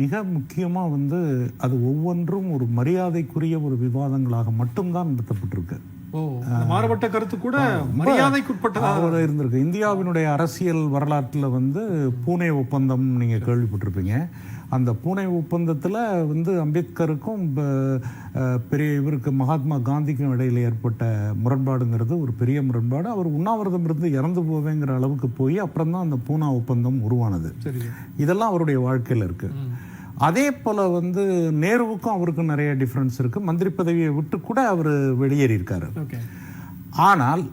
மிக முக்கியமாக அது ஒவ்வொன்றும் ஒரு மரியாதைக்குரிய ஒரு விவாதங்களாக மட்டும்தான் நடத்தப்பட்டிருக்கு. மாறுபட்ட கருத்து கூட மரியாதைக்குட்பட்டதாக இருந்திருக்கு. இந்தியாவினுடைய அரசியல் வரலாற்றில் பூனே ஒப்பந்தம் நீங்கள் கேள்விப்பட்டிருப்பீங்க. அந்த பூனே ஒப்பந்தத்தில் அம்பேத்கருக்கும் இவருக்கு மகாத்மா காந்திக்கும் இடையில் ஏற்பட்ட முரண்பாடுங்கிறது ஒரு பெரிய முரண்பாடு. அவர் உண்ணாவிரதம் இருந்து இறந்து போவேங்கிற அளவுக்கு போய் அப்புறம் தான் அந்த பூனா ஒப்பந்தம் உருவானது. இதெல்லாம் அவருடைய வாழ்க்கையில் இருக்கு. அதே போல நேருவுக்கும் அவருக்கும் நிறைய டிஃபரன்ஸ் இருக்கு. மந்திரி பதவியை விட்டு கூட அவர் வெளியேறியிருக்காரு. ஆனால்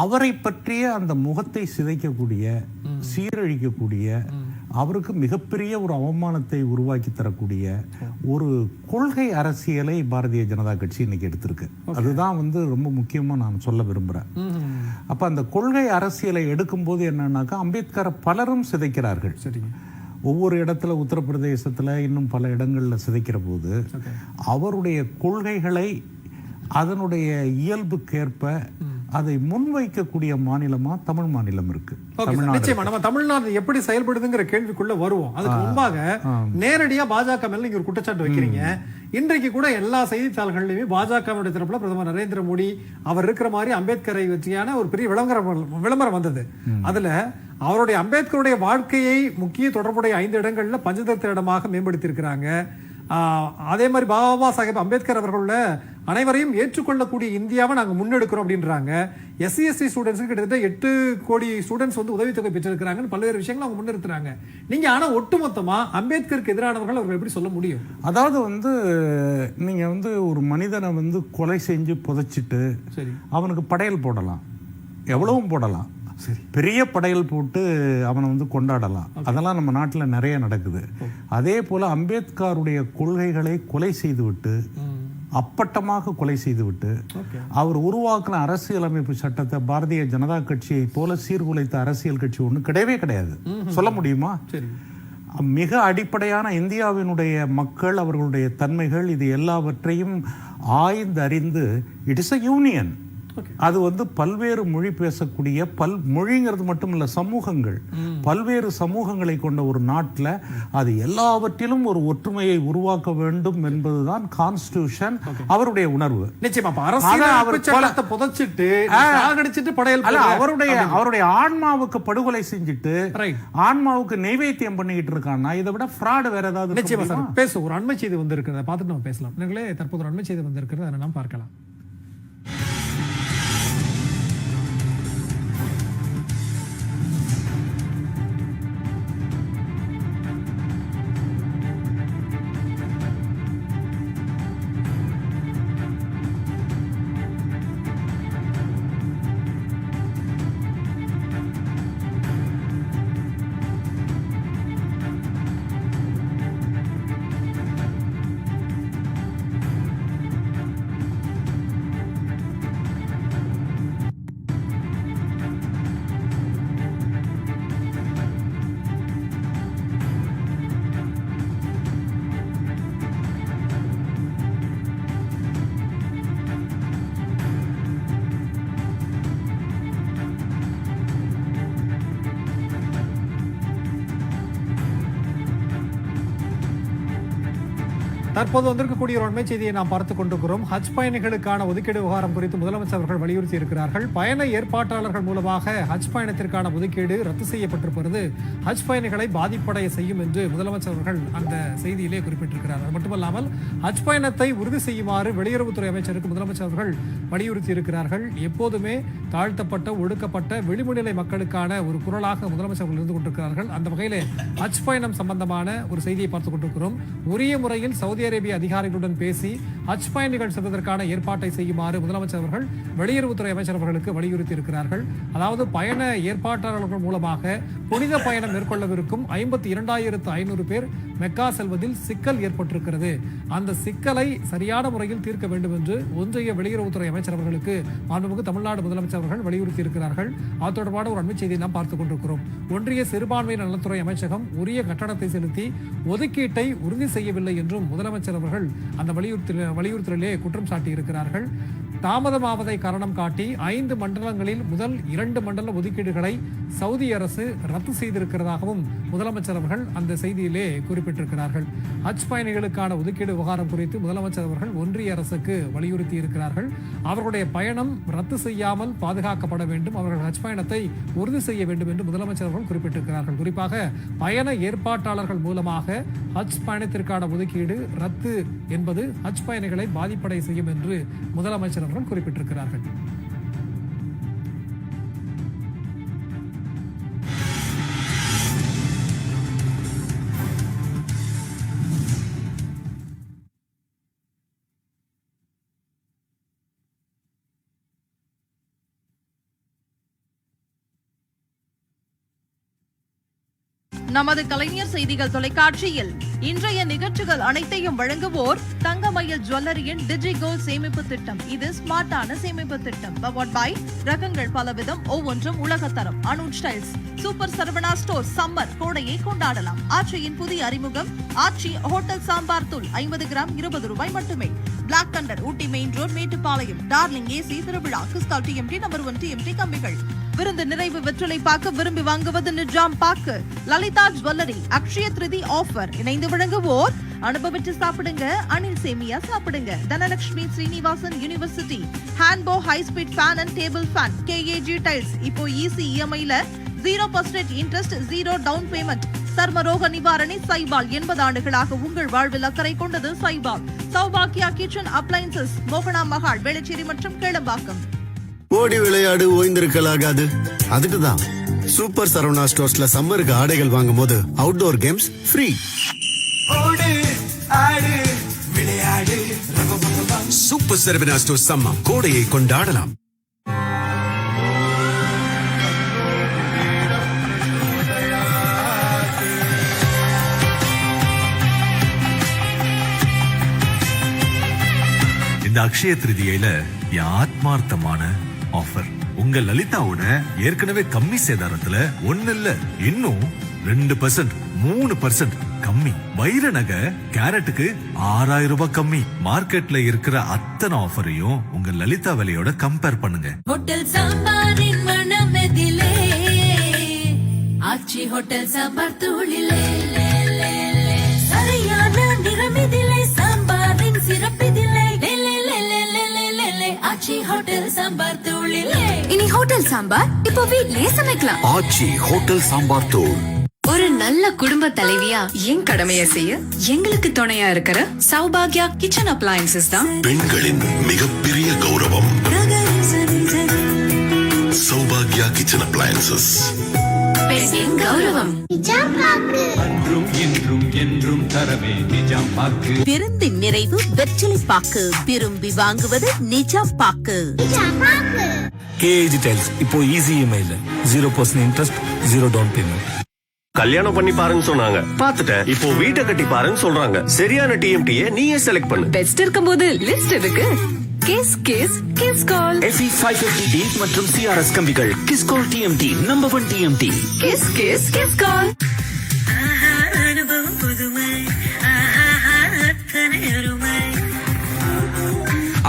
அவரை பற்றிய அந்த முகத்தை சிதைக்கக்கூடிய, சீரழிக்கக்கூடிய, அவருக்கு மிகப்பெரிய ஒரு அவமானத்தை உருவாக்கி தரக்கூடிய ஒரு கொள்கை அரசியலை பாரதிய ஜனதா கட்சி இன்னைக்கு எடுத்திருக்கு. அதுதான் ரொம்ப முக்கியமா நான் சொல்ல விரும்புறேன். அப்ப அந்த கொள்கை அரசியலை எடுக்கும்போது என்னன்னாக்கா, அம்பேத்கரை பலரும் சிதைக்கிறார்கள். ஒவ்வொரு இடத்துல, உத்தரப்பிரதேசத்துல இன்னும் பல இடங்கள்ல சிதைக்கிற போது அவருடைய கொள்கைகளை அதனுடைய இயல்புக்கேற்ப அதை முன்வைக்கக்கூடிய மாநிலமா தமிழ் மாநிலம் இருக்கு. நம்ம தமிழ்நாடு எப்படி செயல்படுதுங்கிற கேள்விக்குள்ள வருவோம். அதுக்கு முன்பாக நேரடியா பாஜக மேல நீங்க ஒரு குற்றச்சாட்டு வைக்கிறீங்க. இன்றைக்கு கூட எல்லா செய்தித்தாள்கள்லயுமே பாஜகவுடைய தரப்புல பிரதமர் நரேந்திர மோடி அவர் இருக்கிற மாதிரி அம்பேத்கரை வச்சியான ஒரு பெரிய விளம்பரம் வந்தது. அதுல அவருடைய அம்பேத்கருடைய வாழ்க்கையை முக்கிய தொடர்புடைய 5 இடங்கள்ல பஞ்சதர்த்த இடமாக மேம்படுத்தி இருக்கிறாங்க. அதே மாதிரி பாபா சாஹேப் அம்பேத்கர் அவர்கள அனைவரையும் ஏற்றுக்கொள்ளக்கூடிய இந்தியாவை நாங்க முன்னெடுக்கிறோம் அப்படின்றாங்க. SC ST ஸ்டூடெண்ட்ஸுக்கு கிட்டத்தட்ட 8 கோடி ஸ்டூடெண்ட்ஸ் உதவித்தொகை பெற்றிருக்கிறாங்கன்னு பல்வேறு விஷயங்கள் அவங்க முன்னிறுத்துறாங்க. நீங்க ஆனா ஒட்டுமொத்தமா அம்பேத்கருக்கு எதிரானவர்கள் அவர்கள் எப்படி சொல்ல முடியும்? அதாவது நீங்க ஒரு மனிதனை கொலை செஞ்சு புதைச்சிட்டு அவனுக்கு படையல் போடலாம், எவ்வளவும் போடலாம், பெரிய படையல் போட்டு அவனை கொண்டாடலாம். அதெல்லாம் நம்ம நாட்டில் நிறைய நடக்குது. அதே போல அம்பேத்கருடைய கொள்கைகளை கொலை செய்துவிட்டு, அப்பட்டமாக கொலை செய்துவிட்டு, அவர் உருவாக்கின அரசியலமைப்பு சட்டத்தை பாரதிய ஜனதா கட்சியை போல சீர்குலைத்த அரசியல் கட்சி ஒன்று கிடையவே கிடையாது. சொல்ல முடியுமா? மிக அடிப்படையான இந்தியாவினுடைய மக்கள், அவர்களுடைய தன்மைகள், இது எல்லாவற்றையும் ஆய்ந்து அறிந்து, இட் இஸ் அ யூனியன். அது பல்வேறு மொழி பேசக்கூடிய, மொழிங்கிறது மட்டும் இல்ல, சமூகங்கள், பல்வேறு சமூகங்களை கொண்ட ஒரு நாட்டில் அது எல்லாவற்றிலும் ஒரு ஒற்றுமையை உருவாக்க வேண்டும் என்பதுதான் கான்ஸ்டிடியூஷன், அவருடைய உணர்வு. அவருடைய ஆன்மாவுக்கு படுகொலை செஞ்சுட்டு ஆன்மாவுக்கு நெய்வேத்தியம் பண்ணிக்கிட்டு இருக்கான்னா இதை விட ஃப்ராட் வேற ஏதாவது? பேச ஒரு அண்மை செய்தி வந்திருக்கிறத பார்த்துட்டு நம்ம பேசலாம். தற்போது ஒரு அண்மை செய்தி வந்திருக்கிறது, அதை நாம் பார்க்கலாம். தற்போது வந்திருக்கக்கூடிய ஒரு அண்மை செய்தியை நாம் பார்த்துக் கொண்டிருக்கிறோம். ஹஜ் பயணிகளுக்கான ஒதுக்கீடு விவகாரம் குறித்து முதலமைச்சர் அவர்கள் வலியுறுத்தி இருக்கிறார்கள். பயண ஏற்பாட்டாளர்கள் மூலமாக ஹஜ் பயணத்திற்கான ஒதுக்கீடு ரத்து செய்யப்பட்டிருப்பது ஹஜ் பயணிகளை பாதிப்படைய செய்யும் என்று முதலமைச்சர் அவர்கள் அந்த செய்தியிலே குறிப்பிட்டிருக்கிறார். அது மட்டுமல்லாமல் ஹஜ் பயணத்தை உறுதி செய்யுமாறு வெளியுறவுத்துறை அமைச்சருக்கு முதலமைச்சர் அவர்கள் வலியுறுத்தி இருக்கிறார்கள். எப்போதுமே தாழ்த்தப்பட்ட, ஒடுக்கப்பட்ட, விளிம்புநிலை மக்களுக்கான ஒரு குரலாக முதலமைச்சர் இருந்து கொண்டிருக்கிறார்கள். அந்த வகையிலே ஹஜ் பயணம் சம்பந்தமான ஒரு செய்தியை பார்த்துக் கொண்டிருக்கிறோம். உரிய முறையில் சவுதி அரேபிய அதிகாரிகளுடன் பேசி ஹஜ் பயணிகள் செல்வதற்கான ஏற்பாட்டை செய்யுமாறு முதலமைச்சர் அவர்கள் வெளியுறவுத்துறை அமைச்சர் அவர்களுக்கு வலியுறுத்தி இருக்கிறார்கள். அதாவது பயண ஏற்பாட்டாளர்கள் மூலமாக புனித பயணம் மேற்கொள்ளவிருக்கும் 52,500 பேர் மெக்கா செல்வதில் சிக்கல் ஏற்பட்டிருக்கிறது. அந்த சிக்கலை சரியான முறையில் தீர்க்க வேண்டும் என்று ஒன்றிய வெளியுறவுத்துறை அமைச்சர் அவர்களுக்கு மாண்புமிகு தமிழ்நாடு முதலமைச்சர் அவர்கள் வலியுறுத்தி இருக்கிறார்கள். அது தொடர்பான ஒரு அண்மை செய்தியை நாம் பார்த்துக் கொண்டிருக்கிறோம். ஒன்றிய சிறுபான்மை நலத்துறை அமைச்சகம் உரிய கட்டணத்தை செலுத்தி ஒதுக்கீட்டை உறுதி செய்யவில்லை என்றும் முதலமைச்சர் அவர்கள் அந்த வலியுறுத்தலிலே குற்றம் சாட்டி இருக்கிறார்கள். தாமதமாவதை காரணம் காட்டி 5 மண்டலங்களில் முதல் 2 மண்டல ஒதுக்கீடுகளை சவுதி அரசு ரத்து செய்திருக்கிறதாகவும் முதலமைச்சர் அவர்கள் அந்த செய்தியிலே குறிப்பிட்டிருக்கிறார்கள். ஹஜ் பயணிகளுக்கான ஒதுக்கீடு விவகாரம் குறித்து முதலமைச்சர் அவர்கள் ஒன்றிய அரசுக்கு வலியுறுத்தி இருக்கிறார்கள். அவர்களுடைய பயணம் ரத்து செய்யாமல் பாதுகாக்கப்பட வேண்டும், அவர்கள் ஹஜ் பயணத்தை உறுதி செய்ய வேண்டும் என்று முதலமைச்சர் அவர்கள் குறிப்பிட்டிருக்கிறார்கள். குறிப்பாக பயண ஏற்பாட்டாளர்கள் மூலமாக ஹஜ் பயணத்திற்கான ஒதுக்கீடு ரத்து என்பது ஹஜ் பயணிகளை பாதிப்படை செய்யும் என்று முதலமைச்சர் அவர்கள் குறிப்பிட்டிருக்கிறார்கள். நமது கலைஞர் செய்திகள் தொலைக்காட்சியில் இன்றைய நிகழ்ச்சிகள் அனைத்தையும் வழங்குவோர் தங்கமயில் ஜுவல்லரியின் டிஜிகோல்ட் சேமிப்பு திட்டம். இது ஸ்மார்ட்டான சேமிப்பு திட்டம். பவர்ட் பை ரகங்கள் பலவிதம், ஒவ்வொன்றும் உலகத்தரம். Anuj styles, super Saravana store. Summer கோடையை கொண்டாடலாம். ஆட்சியின் புதிய அறிமுகம் ஆட்சி ஹோட்டல் சாம்பார் தூள் 50 கிராம் 20 ரூபாய் மட்டுமே. Black thunder, Ooty main road, Mettupalayam. Darling AC திருவிழா, கிறிஸ்டால் டிஎம்டி நம்பர் 1 டிஎம்டி கம்பிகள். விருந்து நிறைவு வெற்றிலை பாக்கு, விரும்பி வாங்குவது நிஜாம் பாக்கு. Lalitha jewellery Akshaya Tritiya offer. இணைந்து வழங்குவோர் அனுபவிச்சு சாப்பிடுங்க, அனில் சேமியா சாப்பிடுங்க. தனலட்சுமி ஸ்ரீனிவாசன் யூனிவர்சிட்டி. ஹேண்ட்போ high speed fan and table fan. KAG tiles இப்போ ஈஸி இஎம்ஐல 0% இன்ட்ரெஸ்ட், 0 டவுன் பேமெண்ட். சர்மரோக நிவாரணி சைபால். 80 ஆண்டுகளாக உங்கள் வாழ்வில் அக்கறை கொண்டது சைபால். சௌபாக்கியா கிச்சன் அப்ளைன்சஸ், மோகனா மகால், வேளச்சேரி மற்றும் கேளம்பாக்கம். ஓடி விளையாடு, ஓய்ந்திருக்கலாகாது. அதுக்கு தான் சூப்பர் சரவணா ஸ்டோர்ஸ்ல சம்மருக்கு ஆடைகள் வாங்கும் போது outdoor games free. Super Saravana stores summer கோடையை கொண்டாடலாம். இந்த அக்ஷய திருதியில ஆத்மார்த்தமான ஆஃபர். உங்க லலிதாவோட ஏற்கனவே கம்மி சேதாரத்துல 1 இல்ல இன்னும் 2%, 3% கம்மி. வைர நகை கேரட்டுக்கு 6000 ரூபாய் கம்மி. மார்க்கெட்ல இருக்கிற அத்தனை ஆஃபரையும் உங்க லலிதா விலையோட கம்பேர் பண்ணுங்க. ஹோட்டல் சாம்பாரின் மனமெதிலே, ஆச்சி ஹோட்டல் சாம்பார் தூளிலே, சரியான நிறமெதிலே, சாம்பாரின் சிறப்பெதிலே, ஆச்சி ஹோட்டல் சாம்பார் தூளிலே. இனி ஹோட்டல் சாம்பார் இப்போ வீட்லயே சமைக்கலாம். ஆச்சி ஹோட்டல் சாம்பார் தூள். ஒரு நல்ல குடும்ப தலைவியா என் கடமையை செய்ய எங்களுக்கு துணையா இருக்கிற சௌபாகியா கிச்சன் அப்ளையன்சஸ் தான் பெண்களின் மிகப்பெரிய கௌரவம். சௌபாகியா கிச்சன் அப்ளையன்சஸ், பெண்ணின் கௌரவம். விருந்தின் நிறைவு வெற்றிலை பாக்கு, விரும்பி வாங்குவது நிஜாம் பாக்கு. கேஏஜி டைல்ஸ் இப்போ ஈஸி இஎம்ஐல 0% இன்ட்ரெஸ்ட், 0 டவுன் பேமெண்ட். கல்யாணம் பண்ணி பாருன்னு சொன்னாங்க, பாத்துட்டேன். இப்போ வீட்டை கட்டி பாருன்னு சொல்றாங்க. சரியான டிஎம்டியை நீயே செலக்ட் பண்ணு. பெஸ்ட் இருக்கும்போது லிஸ்ட் எதுக்கு? Kiss kiss kiss call. FE 550D மற்றும் CRS கம்பிகள். Kiss call TMT number 1 TMT. Kiss kiss kiss call.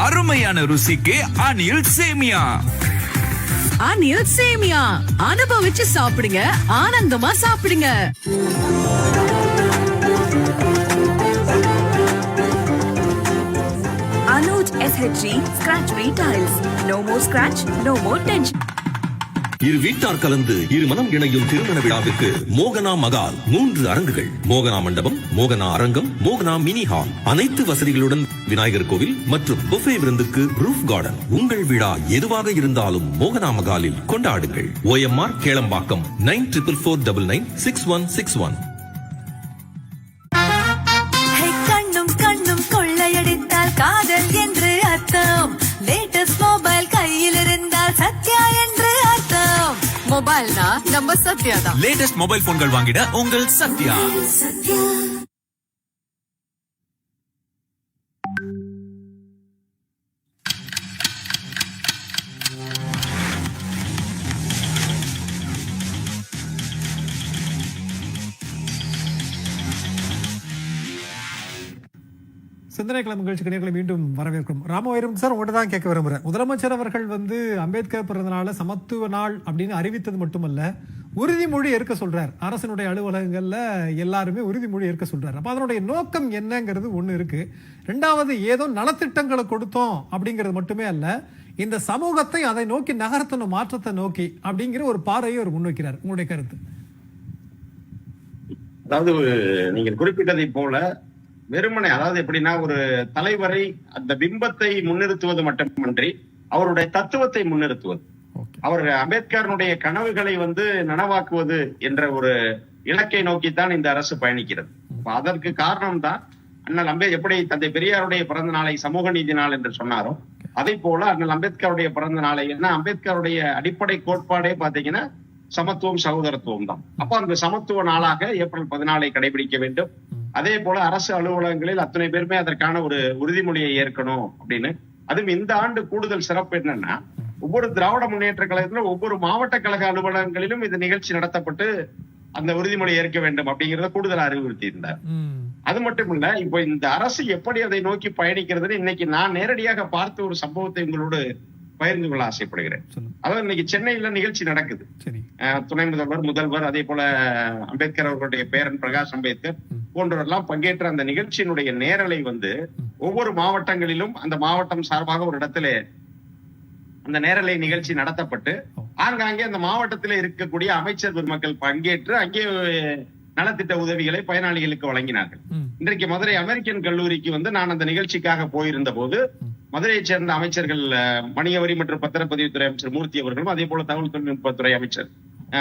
அருமையான ருசிக்கு அனில் சேமியா. அனில் சேமியா அனுபவிச்சு சாப்பிடுங்க, ஆனந்தமா சாப்பிடுங்க. Anuj SHG scratch free tiles. No more scratch, no more tension. இரு வீட்டார் கலந்து இரு மனம் இணையும் திருமண விழாவுக்கு மோகனா மகால் 3 அரங்குகள். மோகனா மண்டபம், மோகனா அரங்கம், மோகனா மினி ஹால். அனைத்து வசதிகளுடன் விநாயகர் கோவில் மற்றும் புஃபே விருந்துக்கு ரூஃப் கார்டன். உங்கள் விழா எதுவாக இருந்தாலும் மோகனா மகாலில் கொண்டாடுங்கள். OMR கேளம்பாக்கம் 9444996161. கண்ணும் கண்ணும் கொள்ளையடித்தால் காதல் என்று அர்த்தம். லேட்டஸ்ட் மொபைல் கையில் இருந்தால் சத்யா என்று அர்த்தம். மொபைல்னா நம்ம சத்யா தான். லேட்டஸ்ட் மொபைல் போன்கள் வாங்கிட உங்கள் சத்யா. சிந்தனை கிளம்பு நிகழ்ச்சிக்கு நேர்களை மீண்டும் வரவேற்கும். ராமவைரம் சார், உங்கள்கிட்ட தான் கேட்க விரும்புகிறேன். முதலமைச்சர் அவர்கள் அம்பேத்கர் பிறந்த நாளை சமத்துவ நாள் அப்படின்னு அறிவித்தது மட்டுமல்ல, உறுதிமொழி ஏற்க சொல்றார். அரசினுடைய அலுவலகங்கள்ல எல்லாருமே உறுதிமொழி ஏற்க சொல்றாரு. அப்ப அதனுடைய நோக்கம் என்னங்கிறது ஒண்ணு இருக்கு. ரெண்டாவது, ஏதோ நலத்திட்டங்களை கொடுத்தோம் அப்படிங்கிறது மட்டுமே அல்ல, இந்த சமூகத்தை அதை நோக்கி நகர்த்தணும், மாற்றத்தை நோக்கி அப்படிங்கிற ஒரு பார்வையை அவர் முன்வைக்கிறார். உங்களுடைய கருத்து? அதாவது நீங்கள் குறிப்பிட்டதை போல வெறுமனை, அதாவது எப்படின்னா, ஒரு தலைவரை அந்த பிம்பத்தை முன்னிறுத்துவது மட்டுமன்றி அவருடைய தத்துவத்தை முன்னிறுத்துவது, அவர் அம்பேத்கருடைய கனவுகளை நனவாக்குவது என்ற ஒரு இலக்கை நோக்கித்தான் இந்த அரசு பயணிக்கிறது. அதற்கு காரணம் தான் அண்ணல் எப்படி தந்தை பெரியாருடைய பிறந்த நாளை சமூக நீதி நாள் என்று சொன்னாரோ, அதே போல அண்ணல் அம்பேத்கருடைய பிறந்த நாளை, என்ன அம்பேத்கருடைய அடிப்படை கோட்பாடே பாத்தீங்கன்னா சமத்துவம், சகோதரத்துவம் தான். அப்ப அந்த சமத்துவ நாளாக ஏப்ரல் 14 கடைபிடிக்க வேண்டும். அதே போல அரசு அலுவலகங்களில் அத்தனை பேருமே அதற்கான ஒரு உறுதிமொழியை ஏற்கணும் அப்படின்னு. அதுவும் இந்த ஆண்டு கூடுதல் சிறப்பு என்னன்னா, ஒவ்வொரு திராவிட முன்னேற்ற கழகத்திலும் ஒவ்வொரு மாவட்ட கழக அலுவலகங்களிலும் இந்த நிகழ்ச்சி நடத்தப்பட்டு அந்த உறுதிமொழி ஏற்க வேண்டும் அப்படிங்கறத கூடுதல் அறிவுறுத்தி இருந்தார். அது மட்டும் இல்ல, இப்போ இந்த அரசு எப்படி அதை நோக்கி பயணிக்கிறதுன்னு இன்னைக்கு நான் நேரடியாக பார்த்த ஒரு சம்பவத்தை உங்களோடு பகிர்ந்து கொள்ள ஆசைப்படுகிறேன். அதாவது இன்னைக்கு சென்னையில நிகழ்ச்சி நடக்குது. துணை முதல்வர், முதல்வர், அதே போல அம்பேத்கர் அவர்களுடைய பேரன் பிரகாஷ் அம்பேத்கர் போன்றவரெல்லாம் பங்கேற்ற அந்த நிகழ்ச்சியினுடைய நேரலை ஒவ்வொரு மாவட்டங்களிலும் அந்த மாவட்டம் சார்பாக ஒரு இடத்துல அந்த நேரலை நிகழ்ச்சி நடத்தப்பட்டு ஆங்காங்கே அந்த மாவட்டத்தில் இருக்கக்கூடிய அமைச்சர் பெருமக்கள் பங்கேற்று அங்கே நலத்திட்ட உதவிகளை பயனாளிகளுக்கு வழங்கினார்கள். இன்றைக்கு மதுரை அமெரிக்கன் கல்லூரிக்கு நான் அந்த நிகழ்ச்சிக்காக போயிருந்த போது மதுரையை சேர்ந்த அமைச்சர்கள் மணியவரி மற்றும் பத்திரப்பதிவுத்துறை அமைச்சர் மூர்த்தி அவர்களும், அதே போல தகவல் தொழில்நுட்பத்துறை அமைச்சர்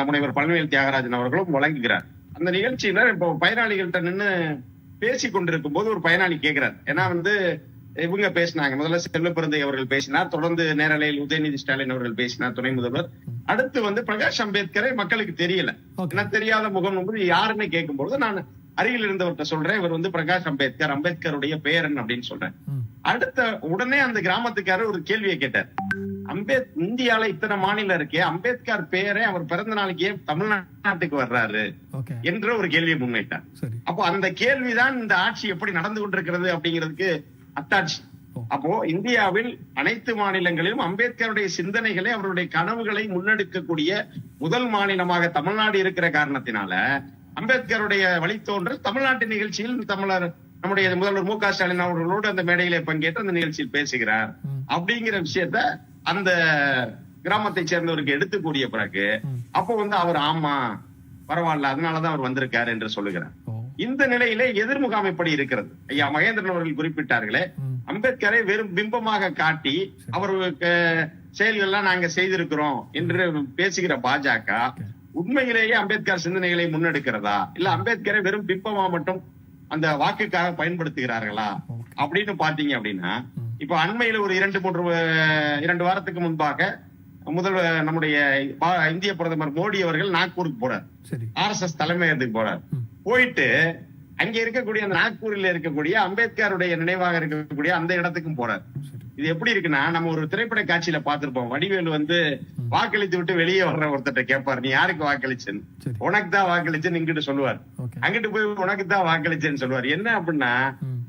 முனைவர் பழனிவேல் தியாகராஜன் அவர்களும் வழங்குகிறார். அந்த நிகழ்ச்சியில இப்போ பயனாளிகள்கிட்ட நின்று பேசி கொண்டிருக்கும் போது ஒரு பயனாளி கேட்கிறார். ஏன்னா இவங்க பேசினாங்க, முதல்ல செல்வ பிறந்தை அவர்கள் பேசினார், தொடர்ந்து நேரலையில் உதயநிதி ஸ்டாலின் அவர்கள் பேசினார், துணை முதல்வர். அடுத்து பிரகாஷ் அம்பேத்கரை மக்களுக்கு தெரியல, தெரியாத முகம் யாருன்னு கேட்கும்போது நான் அருகில் இருந்தவர்கிட்ட சொல்றேன், இவர் பிரகாஷ் அம்பேத்கர், அம்பேத்கருடைய பேரன் அப்படின்னு சொல்றேன். அடுத்த உடனே அந்த கிராமத்துக்காரர் ஒரு கேள்வியை கேட்டார். இந்தியால இத்தனை மாநிலம் இருக்கே, அம்பேத்கர் பேரை அவர் பிறந்த நாளைக்கு தமிழ்நாட்டுக்கு வர்றாரு என்ற ஒரு கேள்வியை முன்வைத்தார். அப்போ அந்த கேள்விதான் இந்த ஆட்சி எப்படி நடந்து கொண்டிருக்கிறது அப்படிங்கிறதுக்கு அத்தாட்சி. அப்போ இந்தியாவில் அனைத்து மாநிலங்களிலும் அம்பேத்கருடைய சிந்தனைகளை, அவருடைய கனவுகளை முன்னெடுக்கக்கூடிய முதல் மாநிலமாக தமிழ்நாடு இருக்கிற காரணத்தினால அம்பேத்கருடைய வழித்தோன்றல் தமிழ்நாட்டு நிகழ்ச்சியில் நம்முடைய முதல்வர் மு.க. ஸ்டாலின் அவர்களோடு அந்த மேடையிலே பங்கேற்று அந்த நிகழ்ச்சியில் பேசுகிறார் அப்படிங்கிற விஷயத்த அந்த கிராமத்தை சேர்ந்தவருக்கு எடுத்து கூடிய பிறகு அப்போ அவர் ஆமா பரவாயில்ல, அதனாலதான் அவர் வந்திருக்காரு என்று சொல்லுகிறார். இந்த நிலையிலே எதிர்முகாம் எப்படி இருக்கிறது? ஐயா மகேந்திரன் அவர்கள் குறிப்பிட்டார்களே, அம்பேத்கரை வெறும் பிம்பமாக காட்டி அவருக்கு செயல்கள்லாம் நாங்க செய்திருக்கிறோம் என்று பேசுகிற பாஜக உண்மையிலேயே அம்பேத்கர் சிந்தனைகளை முன்னெடுக்கிறதா, இல்ல அம்பேத்கரை வெறும் பிம்பமா மட்டும் அந்த வாக்குக்காக பயன்படுத்துகிறார்களா அப்படின்னு பாத்தீங்க அப்படின்னா, இப்ப அண்மையில ஒரு 2 வாரத்துக்கு முன்பாக நம்முடைய இந்திய பிரதமர் மோடி அவர்கள் நாக்பூருக்கு போறார், RSS தலைமையகத்துக்கு போறார். போயிட்டு அங்க இருக்கக்கூடிய அந்த நாக்பூரில் இருக்கக்கூடிய அம்பேத்கருடைய நினைவாக இருக்கக்கூடிய அந்த இடத்துக்கும் போறார். இது எப்படி இருக்குன்னா, நம்ம ஒரு திரைப்பட காட்சியில பார்த்திருப்போம், வடிவேலு வாக்களித்து விட்டு வெளியே வர்ற ஒருத்தட்ட கேட்பாரு, நீ யாருக்கு வாக்களிச்சேன்னு. உனக்கு தான் வாக்களிச்சேன்னு இங்கிட்டு சொல்லுவார், அங்கிட்டு போய் உனக்கு தான் வாக்களிச்சேன்னு சொல்லுவார். என்ன அப்படின்னா,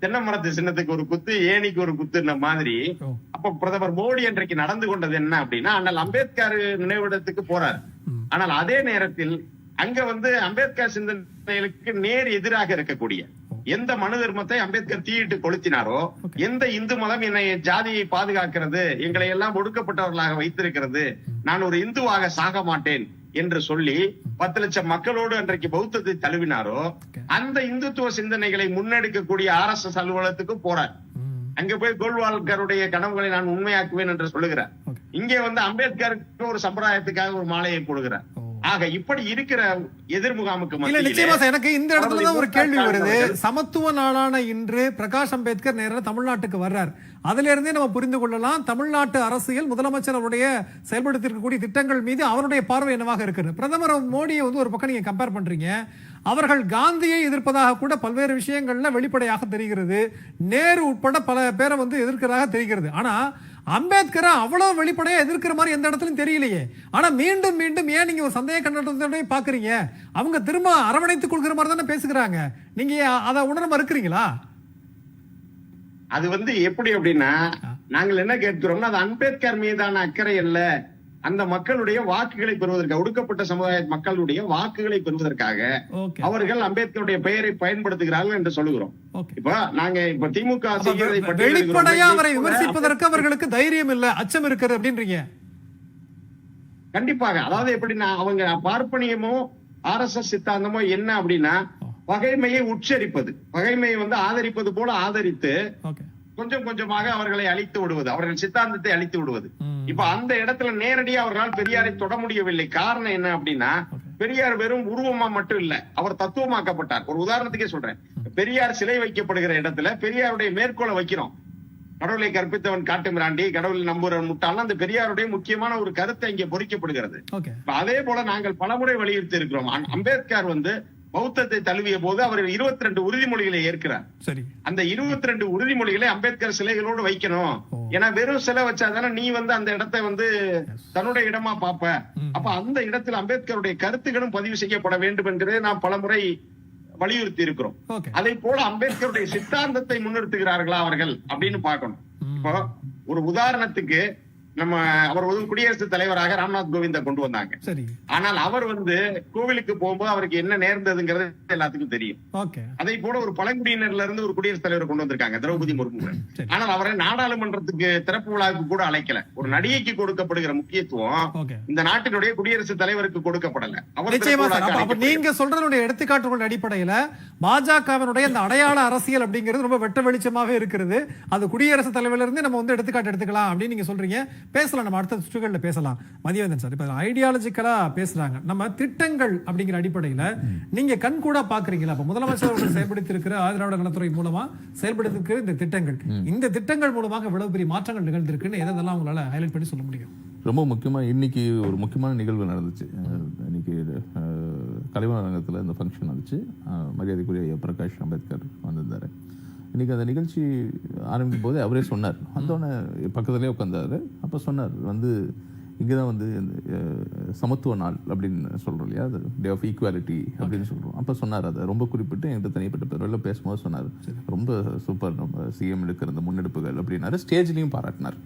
தென்னை மரத்து சின்னத்துக்கு ஒரு குத்து, ஏணிக்கு ஒரு குத்துன மாதிரி. அப்ப பிரதமர் மோடி இன்றைக்கு நடந்து கொண்டது என்ன அப்படின்னா, ஆனால் அம்பேத்கர் நினைவிடத்துக்கு போறார். ஆனால் அதே நேரத்தில் அங்க அம்பேத்கர் சிந்தனைகளுக்கு நேர் எதிராக இருக்கக்கூடிய எந்த மனு தர்மத்தை அம்பேத்கர் தீயிட்டு கொளுத்தினாரோ, எந்த இந்து மதம் என்னை ஜாதியை பாதுகாக்கிறது, எங்களை எல்லாம் ஒடுக்கப்பட்டவர்களாக வைத்திருக்கிறது, நான் ஒரு இந்துவாக சாக மாட்டேன் என்று சொல்லி 10 லட்சம் மக்களோடு அன்றைக்கு பௌத்தத்தை தழுவினாரோ, அந்த இந்துத்துவ சிந்தனைகளை முன்னெடுக்கக்கூடிய RSS அலுவலகத்துக்கு போறார். அங்க போய் கோல்வால்கருடைய கனவுகளை நான் உண்மையாக்குவேன் என்று சொல்லுகிறார். இங்கே அம்பேத்கருக்கு ஒரு சம்பிரதாயத்துக்காக ஒரு மாலையை போடுகிறார். ஆக இப்படி இருக்கிற எதிர்முகாமுக்கு நிச்சயமா எனக்கு இந்த இடத்துலதான் ஒரு கேள்வி வருது. சமத்துவ நாளான இன்று பிரகாஷ் அம்பேத்கர் நேரா தமிழ்நாட்டுக்கு வர்றார். அதுல இருந்தே நம்ம புரிந்து கொள்ளலாம் தமிழ்நாட்டு அரசியல், முதலமைச்சர் அவருடைய செயல்படுத்திருக்கக்கூடிய திட்டங்கள் மீது அவருடைய பார்வை என்னவாக இருக்குது. பிரதமர் மோடியை ஒரு பக்கம் நீங்க கம்பேர் பண்றீங்க, அவர்கள் காந்தியை எதிர்ப்பதாக கூட பல்வேறு விஷயங்கள்ல வெளிப்படையாக தெரிகிறது. நேரு உட்பட பல பேரை எதிர்க்கிறதாக தெரிகிறது. ஆனா அம்பேத்கரை அவ்வளவு வெளிப்படையா எதிர்க்கிற மாதிரி எந்த இடத்துலயும் தெரியலையே. ஆனா மீண்டும் மீண்டும் ஏன் நீங்க ஒரு சந்தேக கண்ணோட்டத்தோட பாக்குறீங்க? அவங்க திரும்ப அரவணைத்துக் கொள்கிற மாதிரி தானே பேசுகிறாங்க. நீங்க அதை உணர மறுக்கிறீங்களா? அது வந்து எப்படி அப்படின்னா, நாங்கள் என்ன கேட்கிறோம்னா, அது அம்பேத்கர் மீதான அக்கறை அல்ல, அந்த மக்களுடைய வாக்குகளை பெறுவதற்காக, ஒடுக்கப்பட்ட சமுதாய மக்களுடைய வாக்குகளை பெறுவதற்காக அவர்கள் அம்பேத்கருடைய பெயரை பயன்படுத்துகிறார்கள் என்று சொல்லுகிறோம். இப்ப நாங்க இப்ப திமுக வெளிப்படையா அவரை விமர்சிப்பதற்கு அவர்களுக்கு தைரியம் இல்ல, அச்சம் இருக்கிறது அப்படின்றீங்க. கண்டிப்பாக. அதாவது எப்படின்னா, அவங்க பார்ப்பனியமோ RSS சித்தாந்தமோ என்ன அப்படின்னா, பகைமையை உச்சரிப்பது, பகைமையை வந்து ஆதரிப்பது போல ஆதரித்து கொஞ்சம் கொஞ்சமாக அவர்களை அழித்து விடுவது, அவர்கள் சித்தாந்தத்தை அழித்து விடுவது. இப்ப அந்த இடத்துல நேரடியாக அவர்களால் பெரியாரை தொட முடியவில்லை. காரணம் என்ன அப்படின்னா, பெரியார் வெறும் உருவமா மட்டும் இல்ல, அவர் தத்துவமாக்கப்பட்டார். ஒரு உதாரணத்துக்கே சொல்றேன், பெரியார் சிலை வைக்கப்படுகிற இடத்துல பெரியாருடைய மேற்கோளை வைக்கிறோம். கடவுளை கற்பித்தவன் காட்டு மிராண்டி, கடவுளை நம்புறவன் முட்டாள், அந்த பெரியாருடைய முக்கியமான ஒரு கருத்தை இங்கே பொறிக்கப்படுகிறது. அதே போல நாங்கள் பலமுறை வலியுறுத்தி இருக்கிறோம். அம்பேத்கர் வந்து பௌத்தத்தை தழுவிய போது அவர் 22 உறுதிமொழிகளை ஏற்கிறார். அந்த 22 உறுதிமொழிகளை அம்பேத்கர் சிலைகளோடு வைக்கணும். ஏன்னா வெறும் சிலை வச்சாதானே நீ வந்து அந்த இடத்தை வந்து தன்னுடைய இடமா பாப்ப. அப்ப அந்த இடத்துல அம்பேத்கருடைய கருத்துக்களும் பதிவு செய்யப்பட வேண்டும் என்கிறதை நாம் பலமுறை வலியுறுத்தி இருக்கிறோம். அதே போல அம்பேத்கருடைய சித்தாந்தத்தை முன்னிறுத்துகிறார்களா அவர்கள் அப்படின்னு பார்க்கணும். இப்போ ஒரு உதாரணத்துக்கு, நம்ம அவர் ஒரு குடியரசுத் தலைவராக ராம்நாத் கோவிந்த கொண்டு வந்தாங்க. ஆனால் அவர் வந்து கோவிலுக்கு போகும்போது அவருக்கு என்ன நேர்ந்ததுங்கிறது எல்லாத்துக்கும் தெரியும். அதே போல ஒரு பழங்குடியினர்ல இருந்து ஒரு குடியரசுத் தலைவர் கொண்டு வந்திருக்காங்க, திரௌபதி முர்மு. ஆனால் அவரை நாடாளுமன்றத்துக்கு திறப்பு விழாவுக்கு கூட அழைக்கல. ஒரு நடிகைக்கு கொடுக்கப்படுகிற முக்கியத்துவம் இந்த நாட்டினுடைய குடியரசுத் தலைவருக்கு கொடுக்கப்படல. அவர் நீங்க சொல்றதுடைய எடுத்துக்காட்டுடைய அடிப்படையில பாஜகவினுடைய அந்த அடையாள அரசியல் அப்படிங்கிறது ரொம்ப வெட்ட வெளிச்சமாக இருக்கிறது. அது குடியரசுத் தலைவர்ல இருந்து நம்ம வந்து எடுத்துக்காட்டு எடுத்துக்கலாம் அப்படின்னு நீங்க சொல்றீங்க. பேசலாம், நம்ம அடுத்த சுற்றுகள்ல பேசலாம். மதியவேந்தன் சார், இப்ப ஐடியாலஜிக்கலா பேசுறாங்க, நம்ம திட்டங்கள் அப்படிங்கிற அடிப்படையில நீங்க கண் கூட பாக்குறீங்களா? இப்ப முதலமைச்சர் அவர்கள் செயல்படுத்தி இருக்கிற ஆதிராவிட நலத்துறை மூலமா செயல்படுத்தி இருக்கிற இந்த திட்டங்கள் மூலமாக இவ்வளவு பெரிய மாற்றங்கள் நிகழ்ந்திருக்குன்னு எதெல்லாம் உங்களால ஹைலைட் பண்ணி சொல்ல முடியும்? ரொம்ப முக்கியமா இன்னைக்கு ஒரு முக்கியமான நிகழ்வு நடந்துச்சு. இன்னைக்கு கலைவாணர் அரங்கத்தில் இந்த ஃபங்க்ஷன் நடந்துச்சு. மரியாதைக்குரிய பிரகாஷ் அம்பேத்கர் வந்திருந்தாரு. இன்னைக்கு அந்த நிகழ்ச்சி ஆரம்பிக்கும் போது அவரே சொன்னார், வந்தோடனே பக்கத்துலேயே உட்காந்தாரு. அப்போ சொன்னார், வந்து இங்கே தான் வந்து சமத்துவ நாள் அப்படின்னு சொல்கிறோம் இல்லையா, அது டே ஆஃப் ஈக்குவாலிட்டி அப்படின்னு சொல்கிறோம். அப்போ சொன்னார், அதை ரொம்ப குறிப்பிட்டு என்கிட்ட தனிப்பட்ட பேரில் பேசும்போது சொன்னார், ரொம்ப சூப்பர் நம்ம சிஎம் எடுக்கிற அந்த முன்னெடுப்புகள் அப்படின்னாரு. ஸ்டேஜ்லேயும் பாராட்டினார்.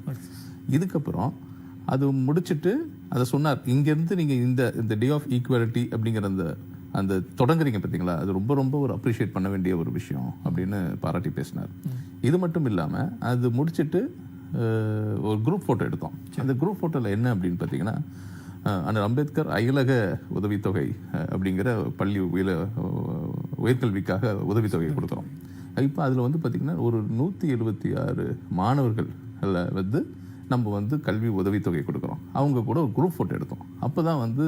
இதுக்கப்புறம் அது முடிச்சுட்டு அதை சொன்னார், இங்கேருந்து நீங்கள் இந்த டே ஆஃப் ஈக்குவாலிட்டி அப்படிங்கிற அந்த தொடங்குறீங்க பார்த்தீங்களா, அது ரொம்ப ரொம்ப ஒரு அப்ரிஷியேட் பண்ண வேண்டிய ஒரு விஷயம் அப்படின்னு பாராட்டி பேசினார். இது மட்டும் இல்லாமல் அது முடிச்சுட்டு ஒரு குரூப் ஃபோட்டோ எடுத்தோம். அந்த குரூப் ஃபோட்டோவில் என்ன அப்படின்னு பார்த்தீங்கன்னா, அண்ணல் அம்பேத்கர் அயலக உதவித்தொகை அப்படிங்கிற பள்ளி உயர்கல்விக்காக உதவித்தொகை கொடுக்குறோம். இப்போ அதில் வந்து பார்த்திங்கன்னா ஒரு 176 மாணவர்கள் வந்து நம்ம வந்து கல்வி உதவித்தொகை கொடுக்குறோம். அவங்க கூட ஒரு குரூப் ஃபோட்டோ எடுத்தோம். அப்போ தான் வந்து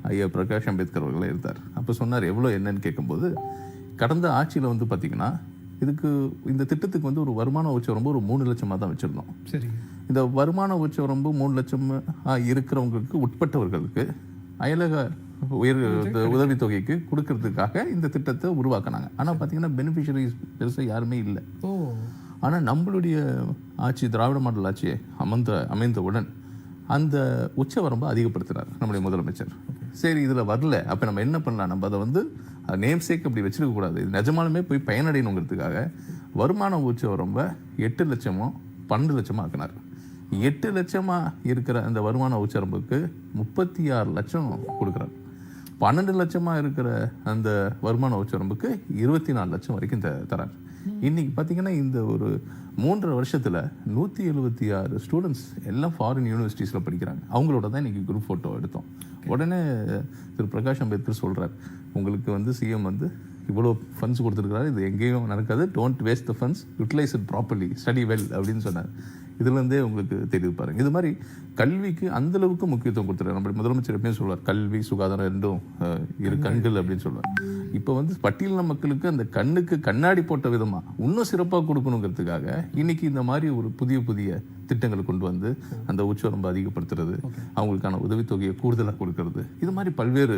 ஐயா பிரகாஷ் அம்பேத்கர் அவர்களே இருந்தார். அப்போ சொன்னார் எவ்வளோ என்னன்னு கேட்கும்போது, கடந்த ஆட்சியில் வந்து பார்த்திங்கன்னா இந்த திட்டத்துக்கு வந்து ஒரு வருமான உச்சவரம்பு ஒரு 3 லட்சமாக தான் வச்சுருந்தோம். இந்த வருமான உச்சவரம்பு 3 லட்சம் இருக்கிறவங்களுக்கு உட்பட்டவர்களுக்கு அயலக உதவித்தொகைக்கு கொடுக்கறதுக்காக இந்த திட்டத்தை உருவாக்கினாங்க. ஆனால் பார்த்தீங்கன்னா பெனிஃபிஷரிஸ் பெருசாக யாருமே இல்லை. ஆனால் நம்மளுடைய ஆட்சி, திராவிட மாடல் ஆட்சி அமைந்தவுடன் அந்த உச்சவரம்பை அதிகப்படுத்துகிறார் நம்முடைய முதலமைச்சர். சரி, இதில் வரல, அப்போ நம்ம என்ன பண்ணலாம், நம்ம அதை வந்து நேம் சேக் அப்படி வச்சிருக்கக்கூடாது, இது நிஜமாலுமே போய் பயனடையணுங்கிறதுக்காக வருமான உச்சவரம்பை 8 லட்சமோ 12 லட்சமாக ஆக்கினார். 8 லட்சமாக இருக்கிற அந்த வருமான உச்சவரம்புக்கு 36 லட்சம் கொடுக்குறாரு. 12 லட்சமாக இருக்கிற அந்த வருமான உச்சவரம்புக்கு 24 லட்சம் வரைக்கும் தரார். இன்னைக்கு பார்த்தீங்கன்னா இந்த ஒரு 3.5 வருஷத்தில் 176 ஸ்டூடெண்ட்ஸ் எல்லாம் ஃபாரின் யூனிவர்சிட்டிஸில் படிக்கிறாங்க. அவங்களோட தான் இன்னைக்கு குரூப் ஃபோட்டோ எடுத்தோம். உடனே திரு பிரகாஷ் அம்பேத்கர் சொல்கிறார், உங்களுக்கு வந்து சிஎம் வந்து இவ்வளோ ஃபண்ட்ஸ் கொடுத்துருக்காரு, இது எங்கேயும் நடக்காது, don't waste the funds, utilise it properly, study well அப்படின்னு சொன்னார். இதுலேருந்தே உங்களுக்கு தெரிவிப்பாருங்க. பாருங்க, இது மாதிரி கல்விக்கு அந்த அளவுக்கு முக்கியத்துவம் கொடுத்துருக்காரு. நம்ம முதலமைச்சர் எப்பயும் சொல்வார், கல்வி சுகாதாரம் ரெண்டும் இரு கண்கள் அப்படின்னு சொல்லுவார். இப்போ வந்து பட்டியலின மக்களுக்கு அந்த கண்ணுக்கு கண்ணாடி போட்ட விதமாக இன்னும் சிறப்பாக கொடுக்கணுங்கிறதுக்காக இன்னைக்கு இந்த மாதிரி ஒரு புதிய திட்டங்களை கொண்டு வந்து அந்த உச்சவரம்பு அதிகப்படுத்துறது, அவங்களுக்கான உதவித்தொகையை கூடுதலாக கொடுக்கறது, இது மாதிரி பல்வேறு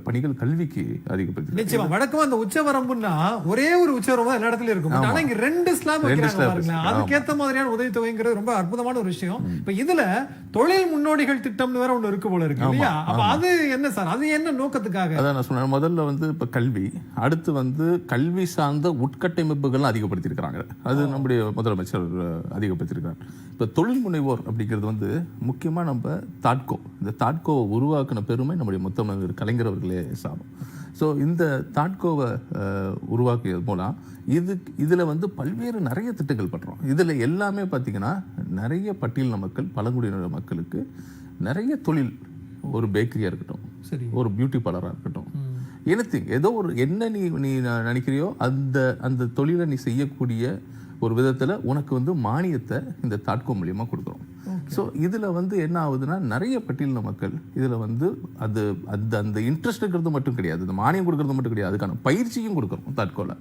பணிகள் கல்விக்கு அதிகப்படுத்து. நிச்சயமா வழக்கமா அந்த உச்சவரம்புன்னா ஒரே ஒரு உச்சவரம்பு எல்லா இடத்துலயும் இருக்கும். ஆனா இங்க 2 ஸ்லாப் வைக்கிறாங்க. அதுக்கேற்ற மாதிரியான உதவித்தொகைங்கிறது ரொம்ப அற்புதமான ஒரு விஷயம். இப்ப இதுல தொழில் முன்னோடிகள் திட்டம்னு வேற ஒண்ணு இருக்கு போல இருக்கு இல்லையா? அப்ப அது என்ன சார், அது என்ன நோக்கத்துக்காக? அதான் நான் சொன்னேன், முதல்ல வந்து இப்ப கல்வி தாண்டி அடுத்து வந்து கல்வி சார்ந்த உட்கட்டமைப்புகள் அதிகப்படுத்தியிருக்கிறாங்க. அது நம்முடைய முதலமைச்சர் அதிகப்படுத்தியிருக்கிறார். இப்போ தொழில் முனைவோர் அப்படிங்கிறது வந்து முக்கியமாக நம்ம தாட்கோ, இந்த தாட்கோவை உருவாக்கின பெருமை நம்முடைய முத்தமிழர் கலைஞர் அவர்களே சாரும். ஸோ இந்த தாட்கோவை உருவாக்கியது மூலம் இதில் வந்து பல்வேறு நிறைய திட்டங்கள் பண்ணுறோம். இதில் எல்லாமே பார்த்திங்கன்னா நிறைய பட்டியலின மக்கள், பழங்குடியினர் மக்களுக்கு நிறைய தொழில், ஒரு பேக்கரியாக இருக்கட்டும், சரி, ஒரு பியூட்டி பார்லராக இருக்கட்டும், எனிதிங், ஏதோ ஒரு என்ன நீ நினைக்கிறியோ அந்த தொழிலை நீ செய்யக்கூடிய ஒரு விதத்தில் உனக்கு வந்து மானியத்தை இந்த தாட்கோ மூலியமாக கொடுக்குறோம். ஸோ இதில் வந்து என்ன ஆகுதுன்னா நிறைய பட்டியலின மக்கள் இதில் வந்து அது அந்த இன்ட்ரெஸ்ட் இருக்கிறது மட்டும் கிடையாது, இந்த மானியம் கொடுக்கறது மட்டும் கிடையாது, அதுக்கான பயிற்சியும் கொடுக்குறோம் தாட்கோல.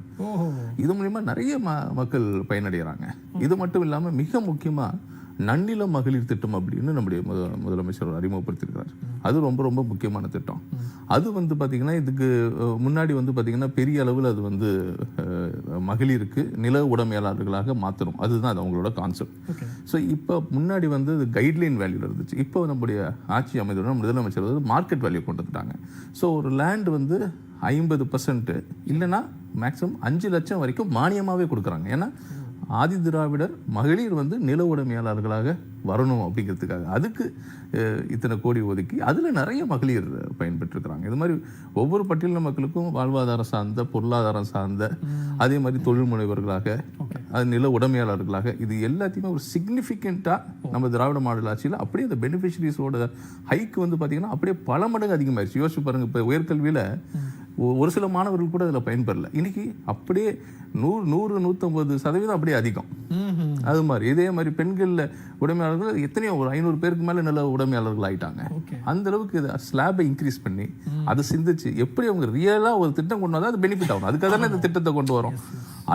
இது மூலிமா நிறைய மக்கள் பயனடைகிறாங்க. இது மட்டும் இல்லாமல் மிக முக்கியமாக நன்னில மகளிர் திட்டம் அப்படின்னு நம்முடைய முதலமைச்சர் அறிமுகப்படுத்தியிருக்கிறார். அது ரொம்ப ரொம்ப முக்கியமான திட்டம். அது வந்து பார்த்திங்கன்னா இதுக்கு முன்னாடி வந்து பார்த்திங்கன்னா பெரிய அளவில் அது வந்து மகளிருக்கு நில உடைமையாளர்களாக மாற்றணும், அதுதான் அது அவங்களோட கான்செப்ட். ஸோ இப்போ முன்னாடி வந்து கைட்லைன் வேல்யூவில் இருந்துச்சு. இப்போ நம்முடைய ஆட்சி அமைதியுடன் முதலமைச்சர் வந்து மார்க்கெட் வேல்யூ கொண்டு வந்துட்டாங்க. ஸோ ஒரு லேண்ட் வந்து 50% இல்லைன்னா மேக்ஸிமம் 5 லட்சம் வரைக்கும் மானியமாகவே கொடுக்குறாங்க. ஏன்னா ஆதி திராவிடர் மகளிர் வந்து நில உடைமையாளர்களாக வரணும் அப்படிங்கிறதுக்காக அதுக்கு இத்தனை கோடி ஒதுக்கி அதில் நிறைய மகளிர் பயன்பெற்றிருக்கிறாங்க. இது மாதிரி ஒவ்வொரு பட்டியலின மக்களுக்கும் வாழ்வாதாரம் சார்ந்த, பொருளாதாரம் சார்ந்த, அதே மாதிரி தொழில் முனைவர்களாக, அது நில உடைமையாளர்களாக, இது எல்லாத்தையுமே ஒரு சிக்னிஃபிகண்ட்டாக நம்ம திராவிட மாடல் ஆட்சியில் அப்படியே அந்த பெனிஃபிஷரிஸோட ஹைக்கு வந்து பார்த்திங்கன்னா அப்படியே பல மடங்கு அதிகமாகிடுச்சு. யோசிச்சு பாருங்கள், இப்போ உயர்கல்வியில் ஒரு சில மாணவர்கள் கூட அதில் பயன்பெறல, இன்னைக்கு அப்படியே 100-150% அப்படியே அதிகம். அது மாதிரி இதே மாதிரி பெண்களில் உடைமையாளர்கள் எத்தனையோ ஒரு 500 பேருக்கு மேலே நில உடைமையாளர்கள் ஆகிட்டாங்க. அந்த அளவுக்கு இதை ஸ்லாபை இன்க்ரீஸ் பண்ணி அதை சிந்திச்சு எப்படி அவங்க ரியலாக ஒரு திட்டம் கொண்டு வந்தால் அது பெனிஃபிட் ஆகணும். அதுக்காக தானே இந்த திட்டத்தை கொண்டு வரோம்.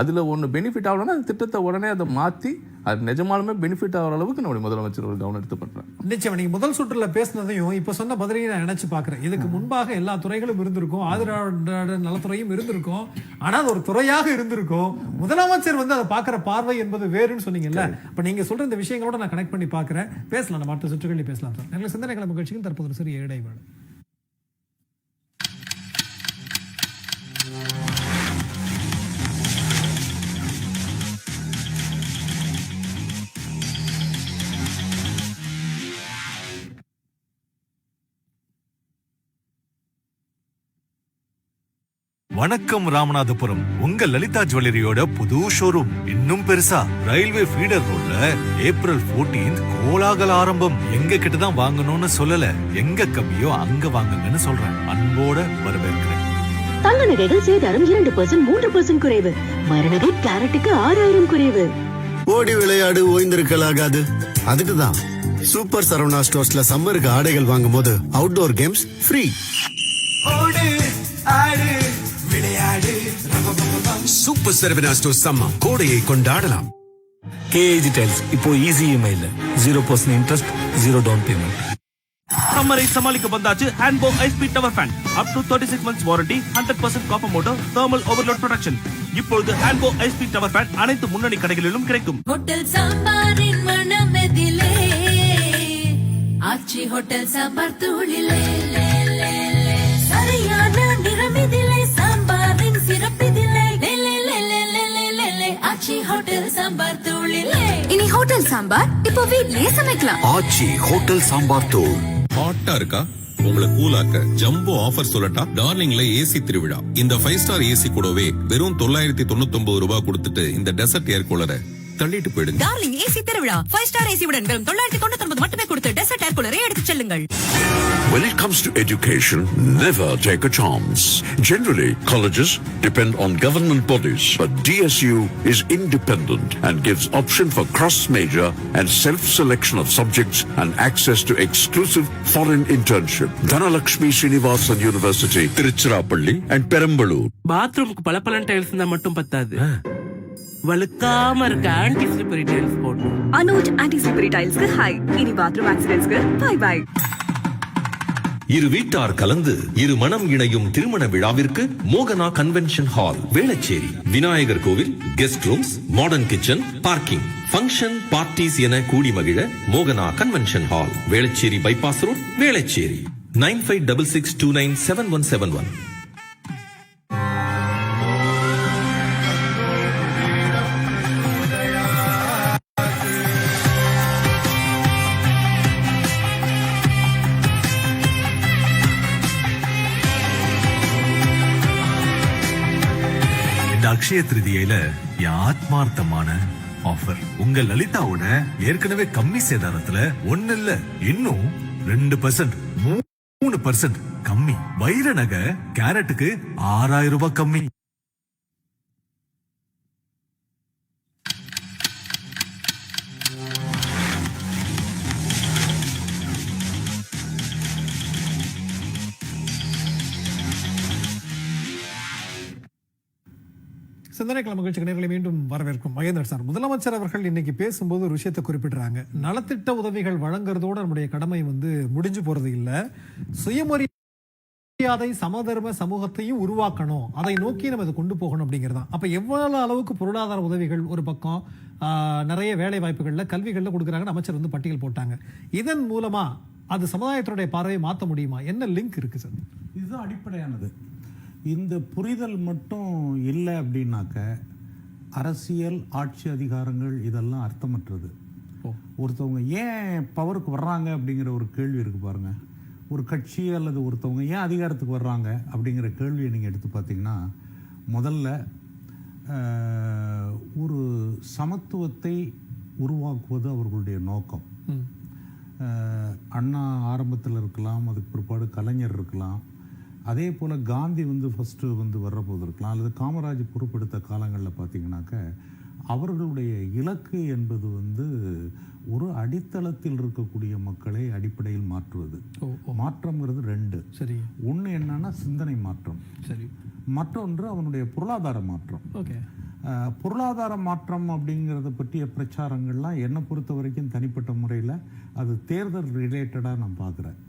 அதில் ஒன்று பெனிஃபிட் ஆகணும்னா அந்த திட்டத்தை உடனே அதை மாற்றி அது நிஜமாலுமே பெனிஃபிட் ஆகிற அளவுக்கு நம்முடைய முதலமைச்சர் ஒரு கவனம் எடுத்து பண்ணுறேன். நிச்சயம் நீங்கள் முதல் சுற்றுல பேசினதையும் இப்போ சொன்ன பதிலையும் நான் நினைச்சு பார்க்குறேன். இதுக்கு முன்பாக எல்லா துறைகளும் இருந்திருக்கும், ஆதரவு நலத்துறையும் இருந்திருக்கும், ஆனால் அது ஒரு துறையாக இருந்திருக்கும். முதலமைச்சர் வந்து அதை பார்க்குற பார்வை என்பது வேறுன்னு சொன்னீங்கல்ல. இப்போ நீங்கள் சொல்கிற இந்த விஷயங்களோட நான் கனெக்ட் பண்ணி பார்க்குறேன். பேசலாம், நம்ம மற்ற சுற்றுகளில் பேசலாம் சார். எங்களுக்கு சிந்தனை கிளம்பு நிகழ்ச்சிக்கு தற்போது ஒரு சிறிய இடைவேளை. வணக்கம் ராமநாதபுரம், உங்க லலிதா ஜுவல்லரியோட புது ஷோரூம் இன்னும் பெருசா ரயில்வே ஃபீடர் ரோட்ல April 14 கோலாகல ஆரம்பம். எங்க கிட்ட தான் வாங்கணும்னு சொல்லல, எங்க கம்மியோ அங்க வாங்குங்கன்னு சொல்றேன். அன்போட வரவேற்கிறேன். தங்க நகைகள் சேதாரம் 2%, 3% குறைவு. மரநகை கேரட்டுக்கு 6000 குறைவு. ஓடி விளையாடு ஓய்ந்திருக்கலாகாது, அதுக்கு தான் சூப்பர் சரவணா ஸ்டோர்ஸ்ல சம்மருக்கு ஆடைகள் வாங்கும் போது outdoor games free. Super Saravana stores summer கோடையை கொண்டாடலாம். KG Tiles இப்போ ஈஸி EMI இல்ல, 0% இன்ட்ரெஸ்ட், 0 டவுன் பேமெண்ட். சம்மரை சமாளிக்க வந்தாச்சு ஹேண்ட்போ high speed tower fan. Up to 36 months warranty, 100% copper motor, thermal overload protection. இப்பொழுது ஹேண்ட்போ ஹை ஸ்பீட் டவர் ஃபேன் அனைத்து முன்னணி கடைகளிலும் கிடைக்கும். ஹோட்டல் சாம்பாரின் மனமெதிலே, ஆச்சி ஹோட்டல் சாம்பார் தூளிலே, சரியான நிறமெதிலே, சாம்பாரின் சிறப்பிதிலே, ஆச்சி ஹோட்டல் சாம்பார் தூளிலே. இனி ஹோட்டல் சாம்பார் இப்போ வீட்லயே சமைக்கலாம். ஆச்சி ஹோட்டல் சாம்பார் தூள். ஹாட்டா இருக்கா? உங்களை கூலாக்க ஜம்போ ஆஃபர் சொல்லட்டா? டார்லிங்ல ஏசி திருவிழா. இந்த 5 ஸ்டார் ஏசி கூடவே வெறும் 999 ரூபாய் கொடுத்துட்டு இந்த டெசர்ட் ஏர் கூலரை தள்ளிட்டு போயிடுங்க. டார்லிங் ஏசி திருவிழா 5 ஸ்டார் ஏசி உடன் வெறும் 999 மட்டுமே கொடுத்து டெசர்ட் ஏர் கூலரை எடுத்து செல்லுங்கள். When it comes to education, never take a chance. Generally, colleges depend on government bodies, but DSU is independent and gives option for cross-major and self-selection of subjects and access to exclusive foreign internship. Dhanalakshmi Srinivasan University, Tiruchirappalli and Perambalur. பாத்ரூமுக்கு பளபளன்னு tiles இருந்தா மட்டும் பத்தாது, வழுக்காம இருக்க anti slippery tiles போடணும். Anuj anti slippery டைல்ஸ்க்கு hi. இனி bathroom ஆக்சிடென்ட்ஸ்க்கு பை பை. இரு வீட்டார் கலந்து இரு மனம் இணையும் திருமண விழாவிற்கு மோகனா கன்வென்ஷன் ஹால், வேளச்சேரி. விநாயகர் கோவில், guest rooms, modern kitchen, parking, function, parties என கூடி மகிழ மோகனா convention hall, Velachery bypass road, Velachery. 9566297171. Akshaya திருதியில என் ஆத்மார்த்தமான ஆஃபர். உங்க லலிதாவோட ஏற்கனவே கம்மி சேதாரத்துல 1 இல்ல இன்னும் 2%, 3% கம்மி. வைர நகை கேரட்டுக்கு 6000 ரூபாய் கம்மி. சிந்தனை கிழமை நிகழ்ச்சிக்கு நேர்களை மீண்டும் வரவேற்கும் மகேந்திரன் சார். முதலமைச்சர் அவர்கள் இன்னைக்கு பேசும்போது ஒரு விஷயத்தை குறிப்பிடுறாங்க. நலத்திட்ட உதவிகள் வழங்குறதோட நம்முடைய கடமை முடிஞ்சு போறது இல்ல, சுயமரியாதை சமதர்ம சமூகத்தையும் உருவாக்கணும், அதை நோக்கி நம்ம இதை கொண்டு போகணும் அப்படிங்கிறதான். அப்ப எவ்வளவு அளவுக்கு பொருளாதார உதவிகள் ஒரு பக்கம், நிறைய வேலை வாய்ப்புகள்ல கல்விகள்ல கொடுக்குறாங்கன்னு அமைச்சர் பட்டியல் போட்டாங்க. இதன் மூலமா அது சமுதாயத்தினுடைய பார்வையை மாற்ற முடியுமா? என்ன லிங்க் இருக்கு சார்? இதுதான் அடிப்படையானது. இந்த புரிதல் மட்டும் இல்லை அப்படின்னாக்க அரசியல் ஆட்சி அதிகாரங்கள் இதெல்லாம் அர்த்தமற்றது. ஒருத்தவங்க ஏன் பவருக்கு வர்றாங்க அப்படிங்கிற ஒரு கேள்வி இருக்கு பாருங்க. ஒரு கட்சி அல்லது ஒருத்தவங்க ஏன் அதிகாரத்துக்கு வர்றாங்க அப்படிங்கிற கேள்வியை நீங்கள் எடுத்து பார்த்தீங்கன்னா, முதல்ல ஒரு சமத்துவத்தை உருவாக்குவது அவர்களுடைய நோக்கம். அண்ணா ஆரம்பத்தில் இருக்கலாம், அதுக்கு பிற்பாடு கலைஞர் இருக்கலாம், அதே போல் காந்தி ஃபஸ்ட்டு வர்ற போது இருக்கலாம், அல்லது காமராஜ் பொறுப்பெடுத்த காலங்களில் பார்த்தீங்கன்னாக்க அவர்களுடைய இலக்கு என்பது ஒரு அடித்தளத்தில் இருக்கக்கூடிய மக்களை அடிப்படையில் மாற்றுவது. மாற்றம்ங்கிறது 2. சரி. ஒன்று என்னன்னா சிந்தனை மாற்றம், சரி. மற்றொன்று அவனுடைய பொருளாதார மாற்றம். ஓகே. பொருளாதார மாற்றம் அப்படிங்கிறத பற்றிய பிரச்சாரங்கள்லாம் என்னை பொறுத்த வரைக்கும் தனிப்பட்ட முறையில் அது தேர்தல் ரிலேட்டடாக நான் பார்க்குறேன்.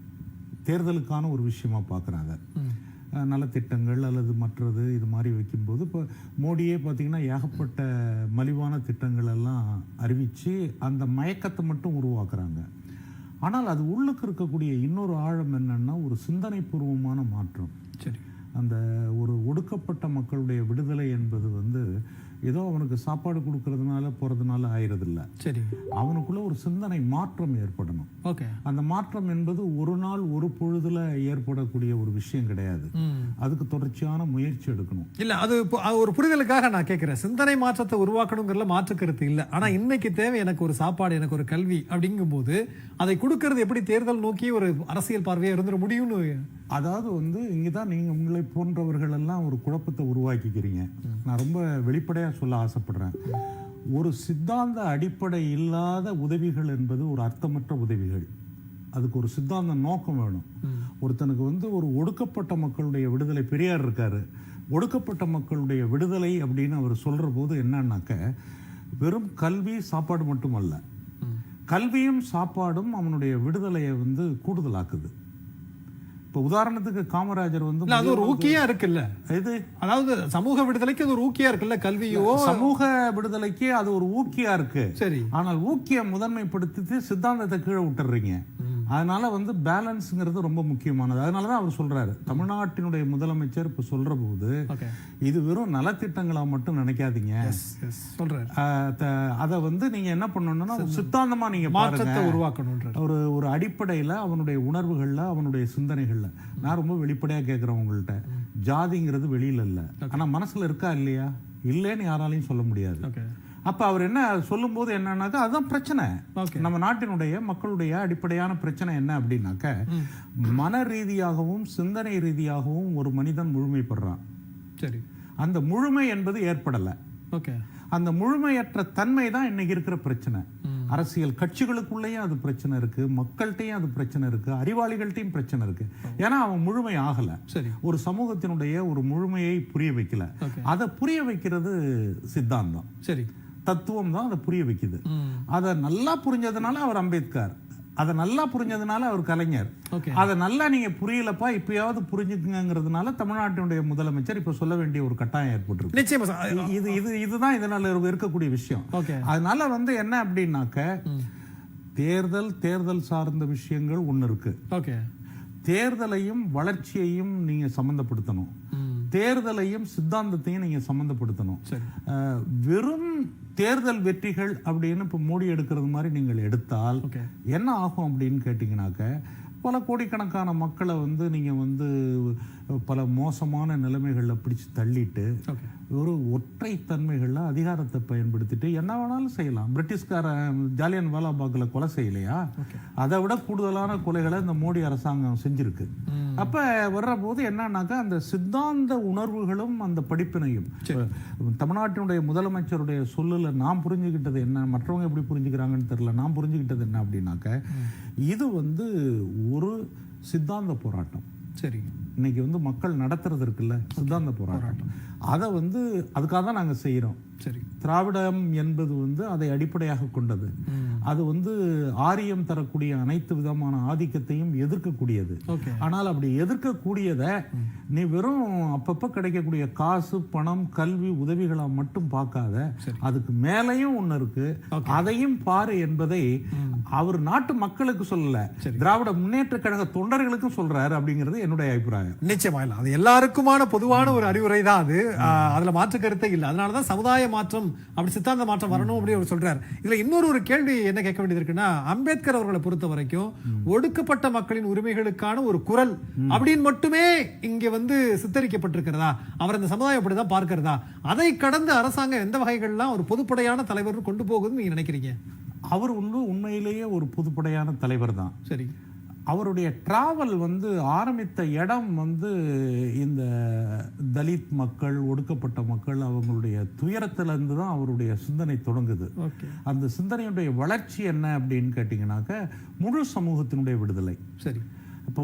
தேர்தலுக்கான ஒரு விஷயமா பார்க்குறேன். அதை நலத்திட்டங்கள் அல்லது மற்றது இது மாதிரி வைக்கும்போது இப்போ மோடியே பார்த்திங்கன்னா ஏகப்பட்ட மலிவான திட்டங்கள் எல்லாம் அறிவித்து அந்த மயக்கத்தை மட்டும் உருவாக்குறாங்க. ஆனால் அது உள்ளுக்கு இருக்கக்கூடிய இன்னொரு ஆழம் என்னன்னா ஒரு சிந்தனை பூர்வமான மாற்றம். சரி. அந்த ஒரு ஒடுக்கப்பட்ட மக்களுடைய விடுதலை என்பது ஏதோ அவனுக்கு சாப்பாடு கொடுக்கறதுனால போகிறதுனால ஆயிரதில்லை. சரி. அவனுக்குள்ள ஒரு சிந்தனை மாற்றம் ஏற்படணும். ஓகே. ஒரு மாற்றம் என்பது ஒரு நாள் ஒரு பொழுதுல ஏற்படக்கூடிய ஒரு விஷயம் கிடையாது. அதுக்கு தொடர்ச்சியான முயற்சி எடுக்கணும். இல்ல, அது ஒரு புரிதலுக்காக நான் கேட்கிறேன். சிந்தனை மாற்றத்தை உருவாக்கணுங்கிறதுல மாற்று கருத்து இல்லை. ஆனா இன்னைக்கு தேவை எனக்கு ஒரு சாப்பாடு, எனக்கு ஒரு கல்வி அப்படிங்கும் போது அதை கொடுக்கறது எப்படி தேர்தல் நோக்கி ஒரு அரசியல் பார்வையா இருந்துட முடியும்னு. அதாவது இங்கதான் நீங்க உங்களை போன்றவர்கள் எல்லாம் ஒரு குழப்பத்தை உருவாக்கிக்கிறீங்க. நான் ரொம்ப வெளிப்படையா சொல்ல ஆசைப்படுறேன். ஒரு சித்தாந்த அடிப்படை இல்லாத உதவிகள் என்பது ஒரு அர்த்தமற்ற உதவிகள். அதுக்கு ஒரு சித்தாந்த நோக்கம் வேணும். ஒருத்தனுக்கு ஒரு ஒடுக்கப்பட்ட மக்களுடைய விடுதலை, பெரியார் இருக்காரு, ஒடுக்கப்பட்ட மக்களுடைய விடுதலை அப்படின்னு அவர் சொல்ற போது என்னன்னாக்க வெறும் கல்வி சாப்பாடு மட்டுமல்ல, கல்வியும் சாப்பாடும் அவனுடைய விடுதலையை கூடுதலாக்குது. இப்போ உதாரணத்துக்கு காமராஜர் அது ஒரு ஊக்கியா இருக்குல்ல, இது அதாவது சமூக விடுதலைக்கு அது ஒரு ஊக்கியா இருக்குல்ல, கல்வியோ சமூக விடுதலைக்கு அது ஒரு ஊக்கியா இருக்கு. சரி. ஆனால் ஊக்கிய முதன்மைப்படுத்தி சித்தாந்தத்தை கீழே விட்டுறீங்க. அதனால பேலன்ஸ்ங்கிறது ரொம்ப முக்கியமானது. அதனாலதான் அவர் சொல்றாரு, தமிழ்நாட்டினுடைய முதலமைச்சர் இப்ப சொல்ற போது இது வெறும் நலத்திட்டங்களா மட்டும் நினைக்காதீங்க சொல்றாரு. அதை நீங்க என்ன பண்ணணும்னா சித்தாந்தமா நீங்க மாற்றத்தை உருவாக்கணும். ஒரு அடிப்படையில அவனுடைய உணர்வுகள்ல, அவனுடைய சிந்தனைகள்ல. நான் ரொம்ப வெளிப்படையா கேட்கிறேன் உங்கள்கிட்ட, ஜாதிங்கிறது வெளியில இல்ல, ஆனா மனசுல இருக்கா இல்லையா? இல்லைன்னு யாராலையும் சொல்ல முடியாது. அப்ப அவர் என்ன சொல்லும் போது என்னன்னாக்கா அதுதான் பிரச்சனை. நம்ம நாட்டினுடைய மக்களுடைய அடிப்படையான பிரச்சனை என்ன அப்படின்னாக்க, மன ரீதியாகவும் சிந்தனை ரீதியாகவும் ஒரு மனிதன் முழுமை பெறான். சரி. அந்த முழுமை என்பது ஏற்படல. அந்த முழுமையற்ற தன்மை தான் இன்னைக்கு இருக்கிற பிரச்சனை. அரசியல் கட்சிகளுக்குள்ளேயும் அது பிரச்சனை இருக்கு, மக்கள்கிட்டையும் அது பிரச்சனை இருக்கு, அறிவாளிகள்கிட்டையும் பிரச்சனை இருக்கு. ஏன்னா அவன் முழுமை ஆகல. ஒரு சமூகத்தினுடைய ஒரு முழுமையை புரிய வைக்கல. அதை புரிய வைக்கிறது சித்தாந்தம். சரி. தத்துவம் தான் அதை புரிய வைக்குது. அதை நல்லா புரிஞ்சதுனால அவர் அம்பேத்கர், அதை நல்லா புரிஞ்சதுனால அவர் கலைஞர். அதை நல்லா நீங்க புரியலப்பா இப்பயாவது புரிஞ்சுக்குங்கிறதுனால தமிழ்நாட்டினுடைய முதலமைச்சர் இப்ப சொல்ல வேண்டிய ஒரு கட்டாயம் ஏற்பட்டிருக்கு. இதுதான் இதனால இருக்கக்கூடிய விஷயம். அதனால என்ன அப்படின்னாக்க, தேர்தல் சார்ந்த விஷயங்கள் ஒண்ணு இருக்கு. தேர்தலையும் வளர்ச்சியையும் நீங்க சம்பந்தப்படுத்தணும், தேர்தலையும் சித்தாந்தத்தையும் நீங்க சம்பந்தப்படுத்தணும். வெறும் தேர்தல் வெற்றிகள் அப்படின்னு இப்ப மோடி எடுக்கிறது மாதிரி நீங்கள் எடுத்தால் என்ன ஆகும் அப்படின்னு கேட்டீங்கன்னாக்க, பல கோடிக்கணக்கான மக்களை நீங்க பல மோசமான நிலைமைகளில் பிடிச்சு தள்ளிட்டு ஒரு ஒற்றை தன்மைகளில் அதிகாரத்தை பயன்படுத்திட்டு என்ன வேணாலும் செய்யலாம். பிரிட்டிஷ்காரன் ஜாலியன் வாலாபாக்கில் கொலை செய்யலையா? அதை விட கூடுதலான கொலைகளை இந்த மோடி அரசாங்கம் செஞ்சிருக்கு. அப்ப வர்ற போது என்னன்னாக்கா அந்த சித்தாந்த உணர்வுகளும் அந்த படிப்பினையும் தமிழ்நாட்டினுடைய முதலமைச்சருடைய சொல்லுல நான் புரிஞ்சுக்கிட்டது என்ன, மற்றவங்க எப்படி புரிஞ்சுக்கிறாங்கன்னு தெரியல, நான் புரிஞ்சுக்கிட்டது என்ன அப்படின்னாக்க இது ஒரு சித்தாந்த போராட்டம். சரி, இன்னைக்கு மக்கள் நடத்துறது இருக்குல்ல சித்தாந்த போராட்டம், அதை அதுக்காக தான் நாங்கள் செய்கிறோம். சரி, திராவிடம் என்பது அதை அடிப்படையாக கொண்டது. அது ஆரியம் தரக்கூடிய அனைத்து விதமான ஆதிக்கத்தையும் எதிர்க்கக்கூடியது. ஆனால் அப்படி எதிர்க்கக்கூடியதை நீ வெறும் அப்பப்ப கிடைக்கக்கூடிய காசு, பணம், கல்வி உதவிகளா மட்டும் பார்க்காத, அதுக்கு மேலையும் ஒண்ணு இருக்கு, அதையும் பாரு என்பதை அவர் நாட்டு மக்களுக்கு சொல்லல, திராவிட முன்னேற்ற கழக தொண்டர்களுக்கும் சொல்றாரு அப்படிங்கிறது என்னுடைய அபிப்பிராயம். நிச்சயமா இல்ல, அது எல்லாருக்குமான பொதுவான ஒரு அறிவுரை தான் அது. அதுல மாற்று கருத்தே இல்லை. அதனாலதான் சமுதாய மாற்றம், அப்படி சித்தாந்த மாற்றம் வரணும் அப்படி அவர் சொல்றாரு. இதுல இன்னொரு கேள்வி என்ன கேட்க வேண்டியது இருக்குன்னா, அம்பேத்கர் அவர்களை பொறுத்த வரைக்கும் ஒடுக்கப்பட்ட மக்களின் உரிமைகளுக்கான ஒரு குரல் அப்படின்னு மட்டுமே இங்க சித்தரிக்கப்பட்டிருக்கிறதா, அவர் இந்த சமுதாயம் அப்படிதான் பார்க்கிறதா? அதை கடந்து அரசாங்கம் எந்த வகைகள்லாம் ஒரு பொதுப்படையான தலைவர் கொண்டு போகுதுன்னு நீங்க நினைக்கிறீங்க? அவர் உண்மையிலேயே ஒரு பொதுப்படையான தலைவர் தான். சரி, அவருடைய டிராவல் ஆரம்பித்த இடம் இந்த தலித் மக்கள், ஒடுக்கப்பட்ட மக்கள், அவங்களுடைய துயரத்திலிருந்து தான் அவருடைய சிந்தனை தொடங்குது. அந்த சிந்தனையுடைய வளர்ச்சி என்ன அப்படின்னு கேட்டிங்கனாக்க முழு சமூகத்தினுடைய விடுதலை. சரி, இப்போ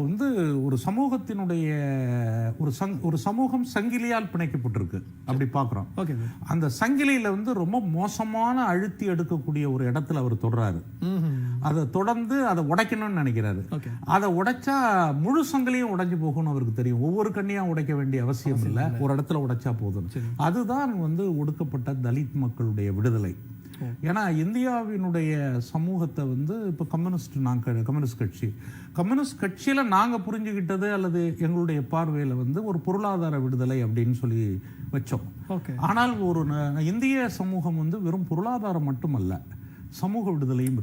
ஒரு சமூகத்தினுடைய ஒரு சமூகம் சங்கிலியால் பிணைக்கப்பட்டிருக்கு அப்படி பார்க்குறோம். அந்த சங்கிலியில ரொம்ப மோசமான அழுத்தி எடுக்கக்கூடிய ஒரு இடத்துல அவர் தொடர்றாரு. அதை தொடர்ந்து அதை உடைக்கணும்னு நினைக்கிறாரு. அதை உடைச்சா முழு சங்கிலியும் உடைஞ்சு போகணும்னு அவருக்கு தெரியும். ஒவ்வொரு கண்ணியா உடைக்க வேண்டிய அவசியம் இல்லை, ஒரு இடத்துல உடைச்சா போதும். அதுதான் ஒடுக்கப்பட்ட தலித் மக்களுடைய விடுதலை. ஏன்னா இந்தியாவினுடைய சமூகத்தை இப்போ கம்யூனிஸ்ட் கட்சியில நாங்க புரிஞ்சுக்கிட்டது அல்லது எங்களுடைய பார்வையில ஒரு பொருளாதார விடுதலை அப்படின்னு சொல்லி வச்சோம். ஆனால் ஒரு இந்திய சமூகம் வெறும் பொருளாதாரம் மட்டுமல்ல, சமூக விடுதலையும்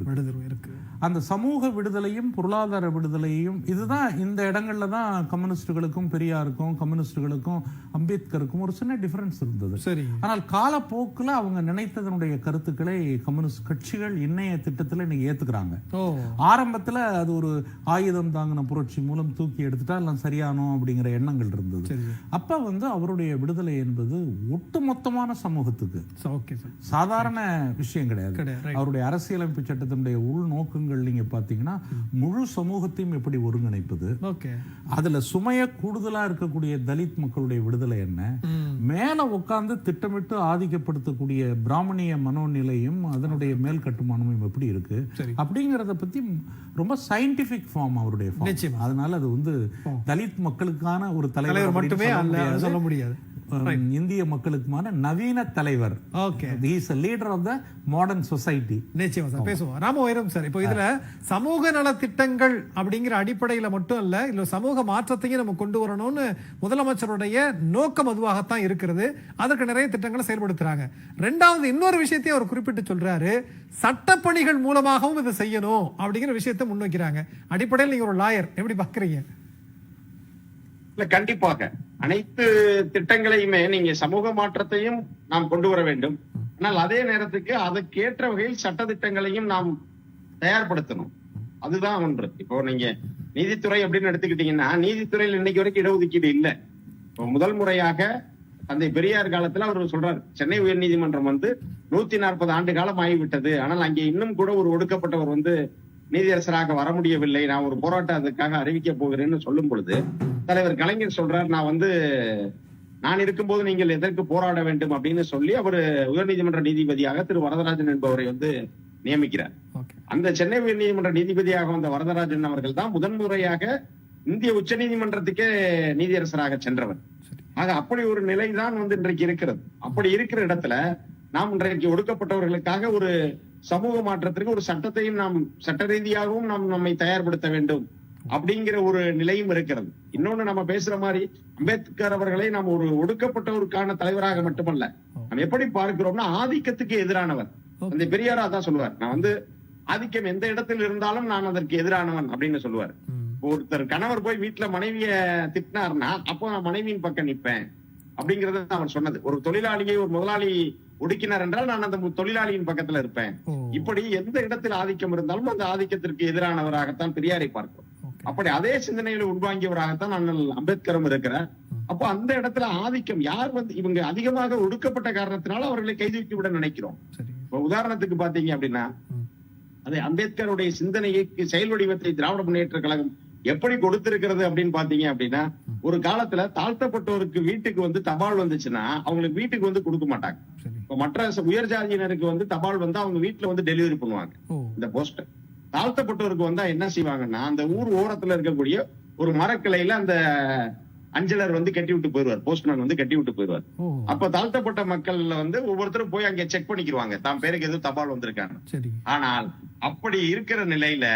இருக்கு. அந்த சமூக விடுதலையும் பொருளாதார விடுதலையும் இதுதான் இந்த இடங்கள்ல தான் கம்யூனிஸ்டுகளுக்கும் பெரியாருக்கும் கம்யூனிஸ்டுகளுக்கும் அம்பேத்கருக்கும் ஒரு சின்ன டிஃபரன்ஸ் இருந்தது. சரி, ஆனால் காலப்போக்கில் அவங்க நினைத்ததனுடைய கருத்துக்களை கம்யூனிஸ்ட் கட்சிகள் இன்னைய திட்டத்தில் இன்னைக்கு ஏத்துக்கிறாங்க. ஆரம்பத்தில் அது ஒரு ஆயுதம் தாங்கின புரட்சி மூலம் தூக்கி எடுத்துட்டா எல்லாம் சரியானோ அப்படிங்கிற எண்ணங்கள் இருந்தது. அப்ப அவருடைய விடுதலை என்பது ஒட்டுமொத்தமான சமூகத்துக்கு சாதாரண விஷயம் கிடையாது. அவருடைய அரசியலமைப்பு சட்டத்தினுடைய உள்நோக்கங்கள் நீங்க பாத்தீங்கன்னா முழு சமூகத்தையும் எப்படி ஒருங்கிணைப்பது, அதுல சுமைய கூடுதலா இருக்கக்கூடிய தலித் மக்களுடைய விடுதலை என்ன, மேல உட்கார்ந்து திட்டமிட்டு ஆதிக்கப்படுத்தக்கூடிய பிராமணிய மனோநிலையும் அதனுடைய மேல் கட்டுமானமும் எப்படி இருக்கு அப்படிங்கறத பத்தி ரொம்ப சயின்டிபிக் ஃபார்ம் அவருடைய ஃபார்ம். அதனால அது தலித் மக்களுக்கான ஒரு தலைவர் மட்டுமே சொல்ல முடியாது, இந்திய மக்களுக்குமான நவீன தலைவர். He is a leader of the modern society. நிச்சயமா சார், பேசுவோம். ராமவைரம் சார், இப்போ இதுல சமூக நல திட்டங்கள் அப்படிங்கிற அடிப்படையில மட்டும் இல்ல, இதுல சமூக மாற்றத்தையும் நம்ம கொண்டு வரணும்னு முதலமைச்சருடைய நோக்கம் அதுவாகத்தான் இருக்கிறது. அதற்கு நிறைய திட்டங்களை செயல்படுத்துறாங்க. ரெண்டாவது இன்னொரு விஷயத்தையும் அவர் குறிப்பிட்டு சொல்றாரு, சட்டப்பணிகள் மூலமாகவும் இதை செய்யணும் அப்படிங்கிற விஷயத்தை முன்வைக்கிறாங்க. அடிப்படையில் நீங்க ஒரு லாயர் எப்படி பாக்குறீங்க? கண்டிப்பாக அனைத்து திட்டங்களையுமே நீங்க சமூக மாற்றத்தையும் நாம் கொண்டு வர வேண்டும். ஆனால் அதே நேரத்துக்கு அதற்கேற்ற வகையில் சட்ட திட்டங்களையும் நாம் தயார்படுத்தணும். அதுதான் ஒன்று. இப்போ நீங்க நீதித்துறை அப்படின்னு எடுத்துக்கிட்டீங்கன்னா, நீதித்துறையில் இன்னைக்கு வரைக்கும் இடஒதுக்கீடு இல்லை. இப்போ முதல் முறையாக தந்தை பெரியார் காலத்துல அவர் சொல்றாரு, சென்னை உயர் நீதிமன்றம் 140 ஆண்டு காலம் ஆகிவிட்டது, ஆனால் அங்கே இன்னும் கூட ஒரு ஒடுக்கப்பட்டவர் நீதியரசராக வர முடியவில்லை, நான் ஒரு போராட்டம் அதுக்காக அறிவிக்க போகிறேன்னு சொல்லும் பொழுது தலைவர் கலைஞர் சொல்றார், நான் இருக்கும்போது நீங்கள் எதற்கு போராட வேண்டும் அப்படின்னு சொல்லி அவர் உயர்நீதிமன்ற நீதிபதியாக திரு வரதராஜன் என்பவரை நியமிக்கிறார். அந்த சென்னை உயர் நீதிமன்ற நீதிபதியாக வந்த வரதராஜன் அவர்கள் தான் முதன்முறையாக இந்திய உச்ச நீதிமன்றத்துக்கே நீதியரசராக சென்றவர். ஆக அப்படி ஒரு நிலைதான் இன்றைக்கு இருக்கிறது. அப்படி இருக்கிற இடத்துல நாம் இன்றைக்கு ஒடுக்கப்பட்டவர்களுக்காக ஒரு சமூக மாற்றத்திற்கு ஒரு சட்டத்தையும் நாம் சட்ட ரீதியாகவும் நாம் நம்மை தயார்படுத்த வேண்டும் அப்படிங்கிற ஒரு நிலையும் இருக்கிறது. இன்னொன்னு நம்ம பேசுற மாதிரி அம்பேத்கர் அவர்களை நாம் ஒரு ஒடுக்கப்பட்டவருக்கான தலைவராக மட்டுமல்ல, நம்ம எப்படி பார்க்கிறோம்னா ஆதிக்கத்துக்கு எதிரானவர். அந்த பெரியாரா தான் சொல்லுவார், நான் ஆதிக்கம் எந்த இடத்தில் இருந்தாலும் நான் அதற்கு எதிரானவன் அப்படின்னு சொல்லுவார். ஒருத்தர் கணவர் போய் வீட்டுல மனைவிய திட்டினார்னா அப்போ நான் மனைவியின் பக்கம் நிப்பேன் அப்படிங்கறத அவர் சொன்னது. ஒரு தொழிலாளியை ஒரு முதலாளி ஒடுக்கினார் என்றால் நான் அந்த தொழிலாளியின் பக்கத்துல இருப்பேன். இப்படி எந்த இடத்தில் ஆதிக்கம் இருந்தாலும் அந்த ஆதிக்கத்திற்கு எதிரானவராகத்தான் பெரியாரை பார்க்கிறோம். அப்படி அதே சிந்தனைகளை உள்வாங்கியவராகத்தான் அண்ணல் அம்பேத்கரும் இருக்கிறார். அப்போ அந்த இடத்துல ஆதிக்கம் யார் இவங்க அதிகமாக ஒடுக்கப்பட்ட காரணத்தினால அவர்களை கைதூக்கி விட நினைக்கிறோம். இப்ப உதாரணத்துக்கு பாத்தீங்க அப்படின்னா அது அம்பேத்கருடைய சிந்தனைக்கு செயல் வடிவத்தை திராவிட முன்னேற்ற கழகம் எப்படி கொடுத்திருக்கிறது அப்படின்னு பாத்தீங்க அப்படின்னா, ஒரு காலத்துல தாழ்த்தப்பட்டோருக்கு வீட்டுக்கு தபால் வந்துச்சுன்னா அவங்களுக்கு வீட்டுக்கு கொடுக்க மாட்டாங்க. இப்ப மற்ற உயர் ஜாதியினருக்கு தபால் அவங்க வீட்டுல டெலிவரி பண்ணுவாங்க இந்த போஸ்ட். தாழ்த்தப்பட்டோருக்கு வந்தா என்ன செய்வாங்கன்னா, அந்த ஊர் ஓரத்துல இருக்கக்கூடிய ஒரு மரக்கிளையில அந்த அஞ்சலர் கட்டி விட்டு போயிருவார், போஸ்ட்மேன் கட்டி விட்டு போயிருவார். அப்ப தாழ்த்தப்பட்ட மக்கள்ல ஒவ்வொருத்தரும் போய் அங்க செக் பண்ணிக்குவாங்க தான் பேருக்கு எதுவும் தபால் வந்திருக்காங்க. ஆனால் அப்படி இருக்கிற நிலையில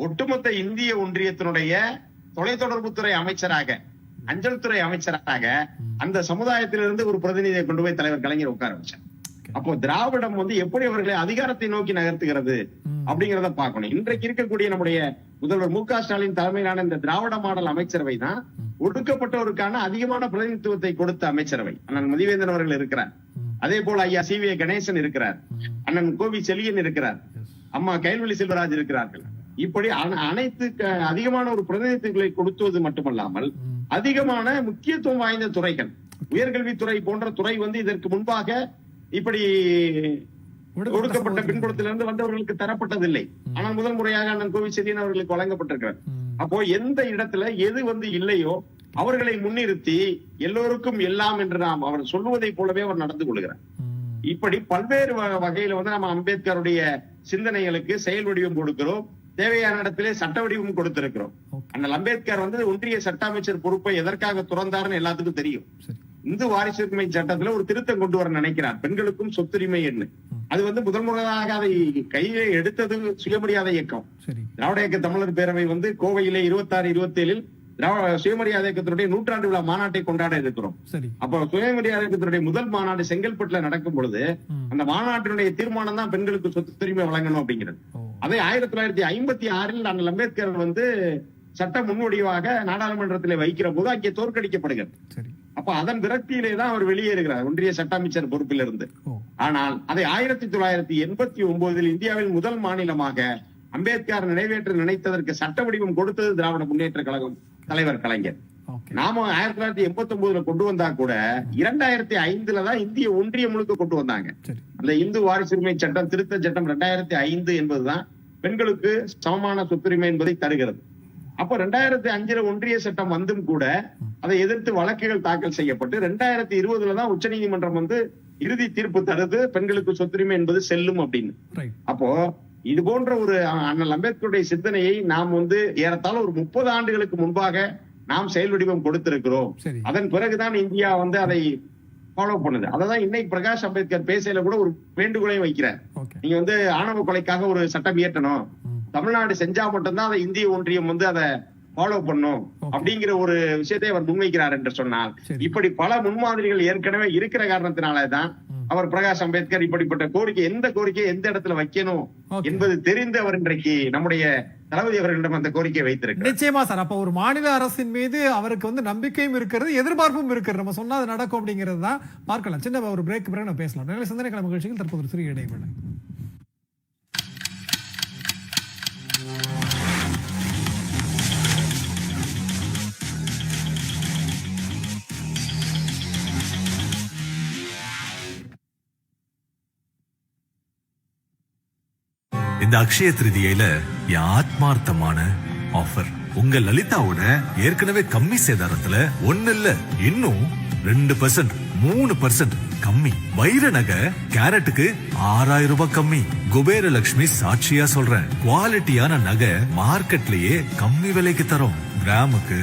ஒட்டுமொத்த இந்திய ஒன்றியத்தினுடைய தொலைத்தொடர்புத்துறை அமைச்சராக, அஞ்சல் துறை அமைச்சராக அந்த சமுதாயத்திலிருந்து ஒரு பிரதிநிதியை கொண்டு போய் தலைவர் கலைஞர் உட்கார வச்சார். அப்போ திராவிடம் எப்படி அவர்களை அதிகாரத்தை நோக்கி நகர்த்துகிறது அப்படிங்கறத பார்க்கணும். இன்றைக்கு இருக்கக்கூடிய நம்முடைய முதல்வர் மு க ஸ்டாலின் தலைமையிலான இந்த திராவிட மாடல் அமைச்சரவை தான் ஒடுக்கப்பட்டோருக்கான அதிகமான பிரதிநிதித்துவத்தை கொடுத்த அமைச்சரவை. அண்ணன் மதிவேந்தன் அவர்கள் இருக்கிறார், அதே போல ஐயா சி.வி. கணேசன் இருக்கிறார், அண்ணன் கோவி செலியன் இருக்கிறார், அம்மா கைல்வெளி செல்வராஜ் இருக்கிறார்கள். இப்படி அனைத்து அதிகமான ஒரு பிரதிநிதித்துவங்களை கொடுத்துவது மட்டுமல்லாமல் அதிகமான முக்கியத்துவம் வாய்ந்த துறைகள், உயர்கல்வித்துறை போன்ற துறை இதற்கு முன்பாக இப்படி ஒடுக்கப்பட்ட பின்புலத்திலிருந்து வந்தவர்களுக்கு தரப்பட்டதில்லை. ஆனால் முதல் முறையாக அண்ணன் கோவி செலியன் அவர்களுக்கு வழங்கப்பட்டிருக்கிறார். அப்போ எந்த இடத்துல எது இல்லையோ அவர்களை முன்னிறுத்தி எல்லோருக்கும் எல்லாம் என்று நாம் அவர் சொல்லுவதை போலவே அவர் நடந்து கொள்கிறார். இப்படி பல்வேறு வகையில நம்ம அம்பேத்கருடைய சிந்தனைகளுக்கு செயல் வடிவம் கொடுக்கிறோம், தேவையான இடத்திலே சட்ட வடிவம் கொடுத்திருக்கிறோம். அண்ணல் அம்பேத்கர் ஒன்றிய சட்ட அமைச்சர் பொறுப்பை எதற்காக துறந்தாருன்னு எல்லாத்துக்கும் தெரியும். இந்து வாரிசுரிமை சட்டத்துல ஒரு திருத்தம் கொண்டு வர நினைக்கிறார், பெண்களுக்கும் சொத்துரிமை என்ன. அது முதல் முறையாக அதை கையிலே எடுத்தது சுயமரியாதை இயக்கம். திராவிட இயக்க தமிழர் பேரவை கோவையிலே 26-27 சுயமரியாதை இயக்கத்தினுடைய 100ஆண்டு விழா மாநாட்டை கொண்டாட இருக்கிறோம். அப்ப சுயமரியாதை இயக்கத்தினுடைய முதல் மாநாடு செங்கல்பட்டுல நடக்கும் பொழுது அந்த மாநாட்டினுடைய தீர்மானம் தான் பெண்களுக்கு சொத்துரிமை வழங்கணும் அப்படிங்கிறது. அதை 1956 அண்ணல் அம்பேத்கர் சட்ட முன்வடிவாக நாடாளுமன்றத்தில் வைக்கிற போது அங்கே தோற்கடிக்கப்படுகிறது. அப்ப அதன் விரக்தியிலே தான் அவர் வெளியேறுகிறார் ஒன்றிய சட்ட அமைச்சர் பொறுப்பிலிருந்து. ஆனால் அதை 1989 இந்தியாவில் முதல் மாநிலமாக அம்பேத்கர் நிறைவேற்ற நினைத்ததற்கு சட்ட வடிவம் கொடுத்தது திராவிட முன்னேற்ற கழகம் தலைவர் கலைஞர். நாம 1989 கொண்டு வந்தா கூட 2005 தான் இந்திய ஒன்றியம் முழுக்க கொண்டு வந்தாங்க. அந்த இந்து வாரிசுரிமை சட்டம் திருத்த சட்டம் 2005 என்பதுதான் பெண்களுக்கு சமமான சொத்துரிமை என்பதை தருகிறது. அப்ப 2005 ஒன்றிய சட்டம் வந்தும் கூட அதை எதிர்த்து வழக்குகள் தாக்கல் செய்யப்பட்டு 2020 தான் உச்ச நீதிமன்றம் இறுதி தீர்ப்பு தருது, பெண்களுக்கு சொத்துரிமை என்பது செல்லும் அப்படின்னு. அப்போ இது போன்ற ஒரு அண்ணல் அம்பேத்கருடைய சிந்தனையை நாம் ஏறத்தாழ ஒரு 30 ஆண்டுகளுக்கு முன்பாக நாம் செயல் வடிவம் கொடுத்திருக்கிறோம். அதன் பிறகுதான் இந்தியா அதை ஃபாலோ பண்ணுது. அததான் இன்னைக்கு பிரகாஷ் அம்பேத்கர் பேசையில கூட ஒரு வேண்டுகோளை வைக்கிறார். நீங்க ஆணவ கொலைக்காக ஒரு சட்டம் இயற்றணும், தமிழ்நாடு செஞ்சா மட்டும்தான் அதை இந்திய ஒன்றியம் அதை ஃபாலோ பண்ணும் அப்படிங்கிற ஒரு விஷயத்தை அவர் முன்வைக்கிறார் என்று சொன்னால், இப்படி பல முன்மாதிரிகள் ஏற்கனவே இருக்கிற காரணத்தினாலதான் அவர் பிரகாஷ் அம்பேத்கர் இப்படிப்பட்ட கோரிக்கை எந்த இடத்துல வைக்கணும் என்பது தெரிந்து அவர் இன்றைக்கு நம்முடைய தளபதி அவர்களிடம் அந்த கோரிக்கை வைத்திருக்கிறார். நிச்சயமா சார். அப்ப ஒரு மாநில அரசின் மீது அவருக்கு நம்பிக்கையும் இருக்கிறது, எதிர்பார்ப்பும் இருக்கிறது. நம்ம சொன்னா அது நடக்கும் அப்படிங்கிறது தான் பார்க்கலாம். சின்ன ஒரு பிரேக் பிறகு நம்ம பேசலாம். நல்ல சிந்தனை கிழமை நிகழ்ச்சியில் தற்போது ஒரு சிறிய இடைவேளை. இந்த அக்ஷய திருதியில என் ஆத்மார்த்தமான ஆஃபர். உங்க லலிதாவோட ஏற்கனவே கம்மி சேதாரத்துல 1 இல்ல இன்னும் 2%, 3% கம்மி. வைர நகை கேரட்டுக்கு 6000 ரூபாய் கம்மி. குபேரலட்சுமி சாட்சியா சொல்றேன், குவாலிட்டியான நகை மார்க்கெட்லயே கம்மி விலைக்கு தரோம். கிராமுக்கு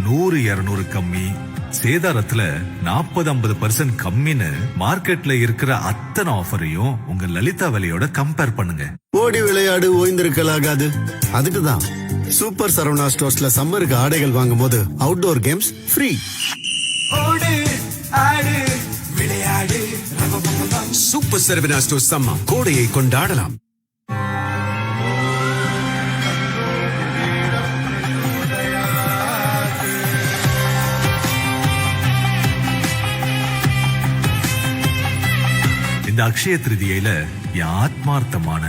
100-200 கம்மி, சேதாரத்துல 40-50% கம்மின்னு மார்க்கெட்ல இருக்கிற அத்தனை ஆஃபரையும் உங்க லலிதா விலையோட கம்பேர் பண்ணுங்க. ஓடி விளையாடு ஓய்ந்திருக்கலாகாது, அதுக்குதான் சூப்பர் சரவணா ஸ்டோர்ஸ்ல சம்மருக்கு ஆடைகள் வாங்கும் போது outdoor games free. Super Saravana stores summer கோடையை கொண்டாடலாம். இந்த அக்ஷய திருதியில என் ஆத்மார்த்தமான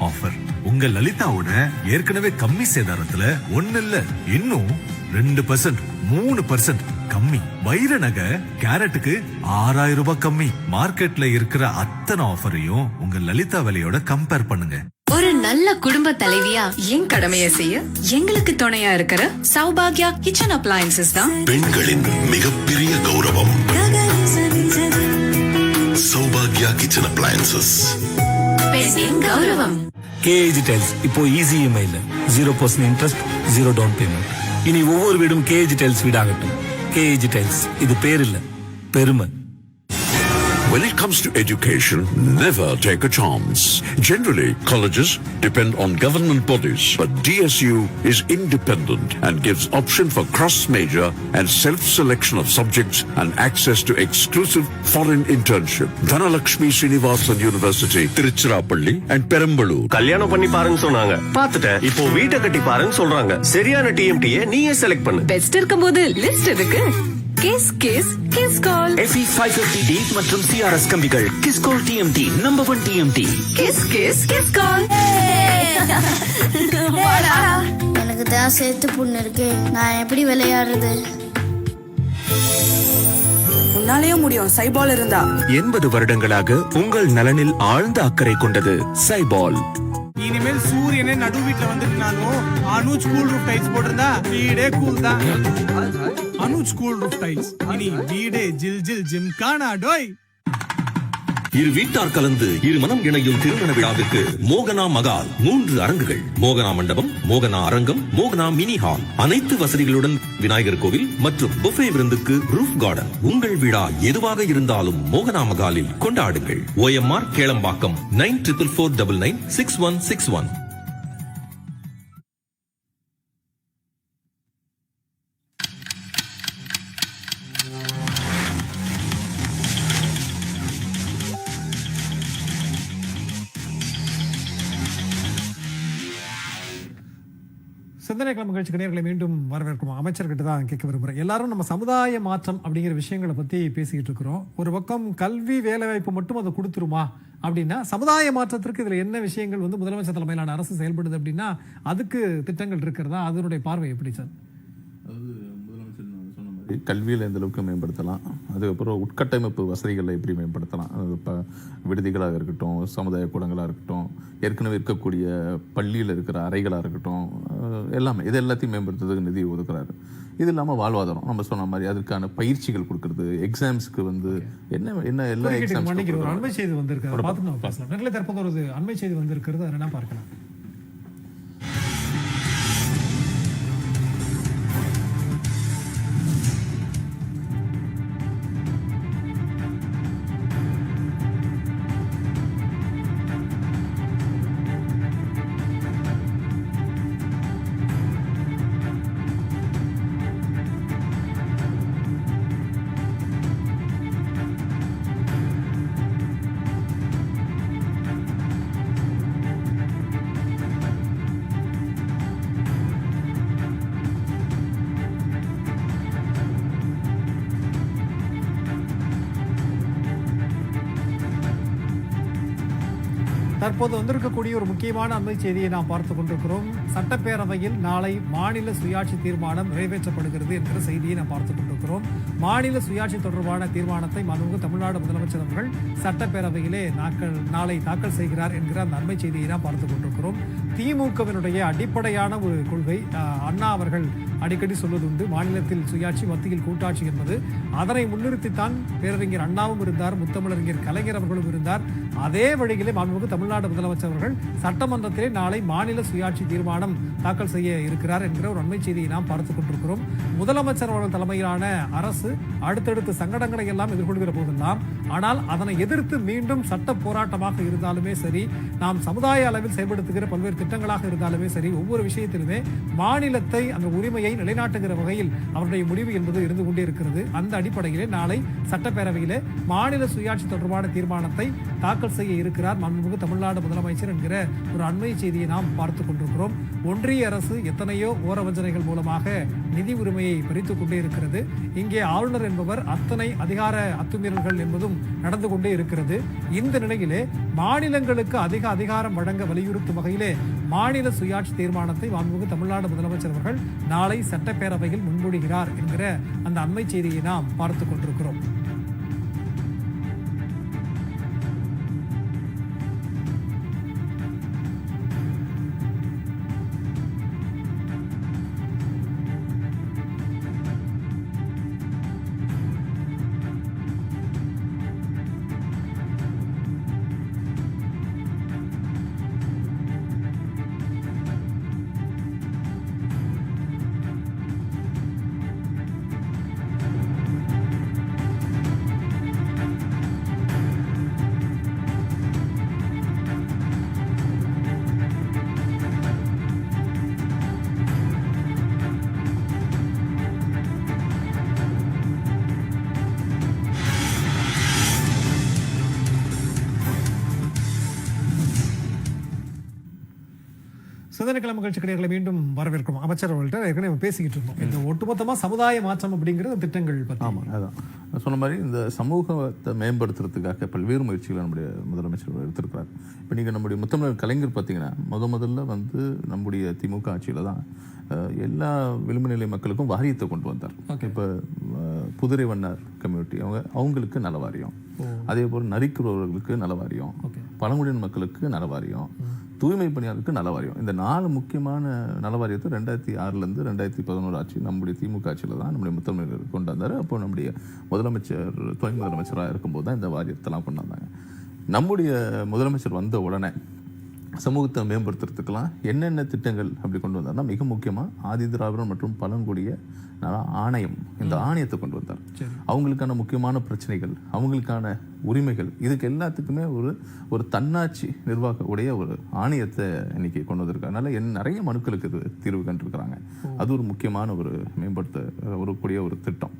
ஆஃபர் உங்க லலிதாவோட ஏற்கனவே கம்மி சேதாரத்துல ஒண்ணு இல்ல இன்னும் 2% 3% கம்மி. வைர நகை கேரட்டுக்கு 6000 ரூபாய் கம்மி. மார்க்கெட்ல இருக்கிற அத்தனை ஆஃபரையும் உங்க லலிதா விலையோட கம்பேர் பண்ணுங்க. ஒரு நல்ல குடும்ப தலைவியா என் கடமையை செய்ய எங்களுக்கு துணையா இருக்கிற சௌபாகியா கிச்சன் அப்ளையன்சஸ் தான் பெண்களின் மிகப்பெரிய கௌரவம். Saubhagya kitchen appliances. பெண்ணின் கௌரவம். KAG Tiles இப்போ ஈஸி EMI இல்ல 0% இன்ட்ரெஸ்ட் 0 டவுன் பேமெண்ட். இனி ஒவ்வொரு வீடும் KAG Tiles வீடாகட்டும். KAG Tiles இது பேர் இல்ல பெருமை. When it comes to education, never take a chance. Generally, colleges depend on government bodies, but DSU is independent and gives option for cross-major and self-selection of subjects and access to exclusive foreign internship. Dhanalakshmi Srinivasan University, Tiruchirappalli and Perambalur. கல்யாணம் பண்ணி பாருன்னு சொன்னாங்க, பார்த்துட்டேன். இப்போ வீட்டை கட்டி பாருன்னு சொல்றாங்க. சரியான TMT நீயே செலக்ட் பண்ணு. பெஸ்ட் இருக்கும்போது லிஸ்ட் எதுக்கு? Kiss kiss kiss call. FE 550D மற்றும் CRS கம்பிகள். Kiss call TMT number 1 TMT. Kiss kiss kiss call. எனக்கு தான் சேர்த்து புண்ணு இருக்கு, நான் எப்படி விளையாடுறது? உன்னாலேயும் முடியும் சைபால் இருந்தா. 80 வருடங்களாக உங்கள் நலனில் ஆழ்ந்த அக்கறை கொண்டது சைபால். இனிமேல் சூரியனே நடு வீட்டுல வந்துட்டாலும் அனுஜ் கூல் ரூஃப் டைல்ஸ் போட்டிருந்தா வீடே கூல் தான். அனுஜ் கூல் ரூஃப் டைல்ஸ், இனி வீடே ஜில் ஜில் ஜிம்கானா டோய். இரு வீட்டார் கலந்து இரு மனம் இணையும் திருமண விழாவிற்கு மோகனா மகால் 3 அரங்குகள். மோகனா மண்டபம், மோகனா அரங்கம், மோகனா மினி ஹால். அனைத்து வசதிகளுடன் விநாயகர் கோவில் மற்றும் புஃபே விருந்துக்கு ரூஃப் கார்டன். உங்கள் விழா எதுவாக இருந்தாலும் மோகனா மகாலில் கொண்டாடுங்கள். OMR கேளம்பாக்கம் 9444996161. சிந்தனை கிளம்பு நிகழ்ச்சிக்கு நேர்களை மீண்டும் வரவேற்கும். அமைச்சர்கிட்ட தான் கேட்க விரும்புகிறேன். எல்லாரும் நம்ம சமுதாய மாற்றம் அப்படிங்கிற விஷயங்களை பற்றி பேசிக்கிட்டு இருக்கிறோம். ஒரு பக்கம் கல்வி வேலைவாய்ப்பு மட்டும் அதை கொடுத்துருமா அப்படின்னா, சமுதாய மாற்றத்திற்கு இதில் என்ன விஷயங்கள் முதலமைச்சர் தலைமையிலான அரசு செயல்படுது அப்படின்னா அதுக்கு திட்டங்கள் இருக்கிறதா? அதனுடைய பார்வை எப்படி சார்? கல்வியில் எந்த அளவுக்கு மேம்படுத்தலாம், அதுக்கப்புறம் உட்கட்டமைப்பு வசதிகளை எப்படி மேம்படுத்தலாம், இப்போ விடுதிகளாக இருக்கட்டும், சமுதாய கூடங்களாக இருக்கட்டும், ஏற்கனவே இருக்கக்கூடிய பள்ளியில் இருக்கிற அறைகளாக இருக்கட்டும், எல்லாமே இது எல்லாத்தையும் மேம்படுத்துறதுக்கு நிதி ஒதுக்குறாரு. இது இல்லாமல் வாழ்வாதாரம் நம்ம சொன்ன மாதிரி அதுக்கான பயிற்சிகள் கொடுக்கறது, எக்ஸாம்ஸ்க்கு என்ன என்ன எல்லா எக்ஸாம்ஸ். ஒரு அண்மை செய்தி வந்திருக்காரு, பார்த்து பேசலாம். நெல்லை தற்போது ஒரு அண்மை செய்தி வந்திருக்கிறது, அதை என்ன பார்க்கலாம். தற்போது வந்திருக்கக்கூடிய ஒரு முக்கியமான அண்மை செய்தியை நாம் பார்த்துக் கொண்டிருக்கிறோம். சட்டப்பேரவையில் நாளை மாநில சுயாட்சி தீர்மானம் நிறைவேற்றப்படுகிறது என்கிற செய்தியை நாம் பார்த்துக் கொண்டிருக்கிறோம். மாநில சுயாட்சி தொடர்பான தீர்மானத்தை மாண்புமிகு தமிழ்நாடு முதலமைச்சர் அவர்கள் சட்டப்பேரவையிலே நாளை தாக்கல் செய்கிறார் என்கிற அந்த அண்மை செய்தியை நாம் பார்த்துக் கொண்டிருக்கிறோம். திமுகவினுடைய அடிப்படையான ஒரு கொள்கை, அண்ணா அவர்கள் அடிக்கடி சொல்வதுண்டு, மாநிலத்தில் சுயாட்சி மத்தியில் கூட்டாட்சி என்பது. அதனை முன்னிறுத்தித்தான் பேரறிஞர் அண்ணாவும் இருந்தார், முத்தமிழறிஞர் கலைஞர் அவர்களும் இருந்தார். அதே வழியிலே மாண்புமிகு தமிழ்நாடு முதலமைச்சர் அவர்கள் சட்டமன்றத்திலே நாளை மாநில சுயாட்சி தீர்மானம் தாக்கல் செய்ய இருக்கிறார் என்கிற ஒரு அண்மை செய்தியை நாம் பார்த்துக் கொண்டிருக்கிறோம். முதலமைச்சர் அவர்கள் தலைமையிலான அரசு அடுத்தடுத்த சங்கடங்களை எல்லாம் எதிர்கொள்கிற போதெல்லாம், ஆனால் அதனை எதிர்த்து மீண்டும் சட்ட போராட்டமாக இருந்தாலுமே சரி, நாம் சமுதாய அளவில் செயல்படுத்துகிற பல்வேறு திட்டங்கள் திட்டங்களாக இருந்தாலுமே சரி, ஒவ்வொரு விஷயத்திலுமே மாநிலத்தை அந்த உரிமையை நிலைநாட்டுகிற வகையில் அவருடைய முடிவு என்பது இருந்து கொண்டே இருக்கிறது. அந்த அடிப்படையிலே நாளை சட்டப்பேரவையிலே மாநில சுயாட்சி தொடர்பான தீர்மானத்தை தாக்கல் செய்ய இருக்கிறார் மாண்புமிகு தமிழ்நாடு முதலமைச்சர் என்கிற ஒரு அண்மை செய்தியை நாம் பார்த்துக் கொண்டிருக்கிறோம். ஒன்றிய அரசு எத்தனையோ ஓரவஞ்சனைகள் மூலமாக நிதி உரிமையை பறித்துக் கொண்டே இருக்கிறது. இங்கே ஆளுநர் என்பவர் அத்தனை அதிகார அத்துமீறல்கள் என்பதும் நடந்து கொண்டே இருக்கிறது. இந்த நிலையிலே மாநிலங்களுக்கு அதிக அதிகாரம் வழங்க வலியுறுத்தும் வகையிலே மாநில சுயாட்சி தீர்மானத்தை மாண்புமிகு தமிழ்நாடு முதலமைச்சர் அவர்கள் நாளை சட்டப்பேரவையில் முன்மொழிகிறார் என்கிற அந்த அண்மை செய்தியை நாம் பார்த்துக் கொண்டிருக்கிறோம். சிந்தனைக்கிழமை நிகழ்ச்சி கிடையாது மீண்டும் வரவேற்கும். அமைச்சர் அவர்கள்ட்ட ஏற்கனவே பேசிக்கிட்டு இருந்தோம் இந்த ஒட்டுமொத்தமா சமுதாய மாற்றம் அப்படிங்கிற திட்டங்கள் பற்றி. ஆமாம், அதான் சொன்ன மாதிரி இந்த சமூகத்தை மேம்படுத்துறதுக்காக பல்வேறு முயற்சிகளை நம்முடைய முதலமைச்சர் எடுத்திருக்கிறார். இப்போ நீங்கள் நம்முடைய முத்தமிழர் கலைஞர் பார்த்தீங்கன்னா முதல்ல வந்து நம்முடைய திமுக ஆட்சியில் தான் எல்லா விளிம்பு நிலை மக்களுக்கும் வாரியத்தை கொண்டு வந்தார். இப்போ புதுரை வண்ணார் கம்யூனிட்டி அவங்களுக்கு நல வாரியம், அதே போல் நரிக்குறவர்களுக்கு நல வாரியம், பழங்குடியின மக்களுக்கு நல வாரியம், தூய்மை பணியாளருக்கு நல வாரியம். இந்த 4 முக்கியமான நல வாரியத்தை 2006 2011 ஆட்சி நம்முடைய திமுக ஆட்சியில் தான் நம்முடைய முதலமைச்சர் கொண்டு வந்தார். அப்போ நம்முடைய முதலமைச்சர் துணை முதலமைச்சராக இருக்கும்போது தான் இந்த வாரியத்தெல்லாம் கொண்டு வந்தாங்க. நம்முடைய முதலமைச்சர் வந்த உடனே சமூகத்தை மேம்படுத்துறதுக்கெல்லாம் என்னென்ன திட்டங்கள் அப்படி கொண்டு வந்தார்னா, மிக முக்கியமாக ஆதி திராவிடர் மற்றும் பழங்குடிய ஆணையம், இந்த ஆணையத்தை கொண்டு வந்தார். அவங்களுக்கான முக்கியமான பிரச்சனைகள், அவங்களுக்கான உரிமைகள், இதுக்கு எல்லாத்துக்குமே ஒரு தன்னாட்சி நிர்வாக உடைய ஒரு ஆணையத்தை இன்னைக்கு கொண்டு வந்திருக்காங்க. அதனால நிறைய மனுக்களுக்கு இது தீர்வு கண்டிருக்கிறாங்க. அது ஒரு முக்கியமான ஒரு மேம்படுத்த கூடிய ஒரு திட்டம்.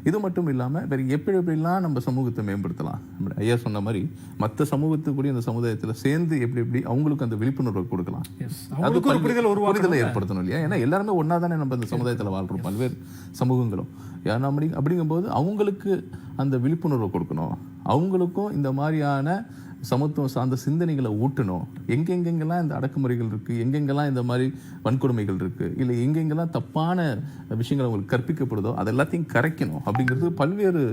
இது மட்டும் இல்லாமல் வேறு எப்படிலாம் நம்ம சமூகத்தை மேம்படுத்தலாம், ஐயா சொன்ன மாதிரி மற்ற சமூகத்துக்குரிய இந்த சமுதாயத்தில் சேர்ந்து எப்படி அவங்களுக்கு அந்த விழிப்புணர்வை கொடுக்கலாம், அது புரிதலை ஏற்படுத்தணும் இல்லையா? ஏன்னா எல்லாருமே ஒன்னா தானே நம்ம இந்த சமுதாயத்தில் வாழ்றோம், பல்வேறு சமூகங்களும். ஏன்னா அப்படிங்கும்போது அவங்களுக்கு அந்த விழிப்புணர்வை கொடுக்கணும், அவங்களுக்கும் இந்த மாதிரியான சமத்துவம் சார்ந்த சிந்தனைகளை ஊட்டணும். எங்கெங்கெங்கெல்லாம் இந்த அடக்குமுறைகள் இருக்குது, எங்கெங்கெல்லாம் இந்த மாதிரி வன்கொடுமைகள் இருக்குது, இல்லை எங்கெங்கெல்லாம் தப்பான விஷயங்கள் அவங்களுக்கு கற்பிக்கப்படுதோ அது எல்லாத்தையும் கரைக்கணும். அப்படிங்கிறது பல்வேறு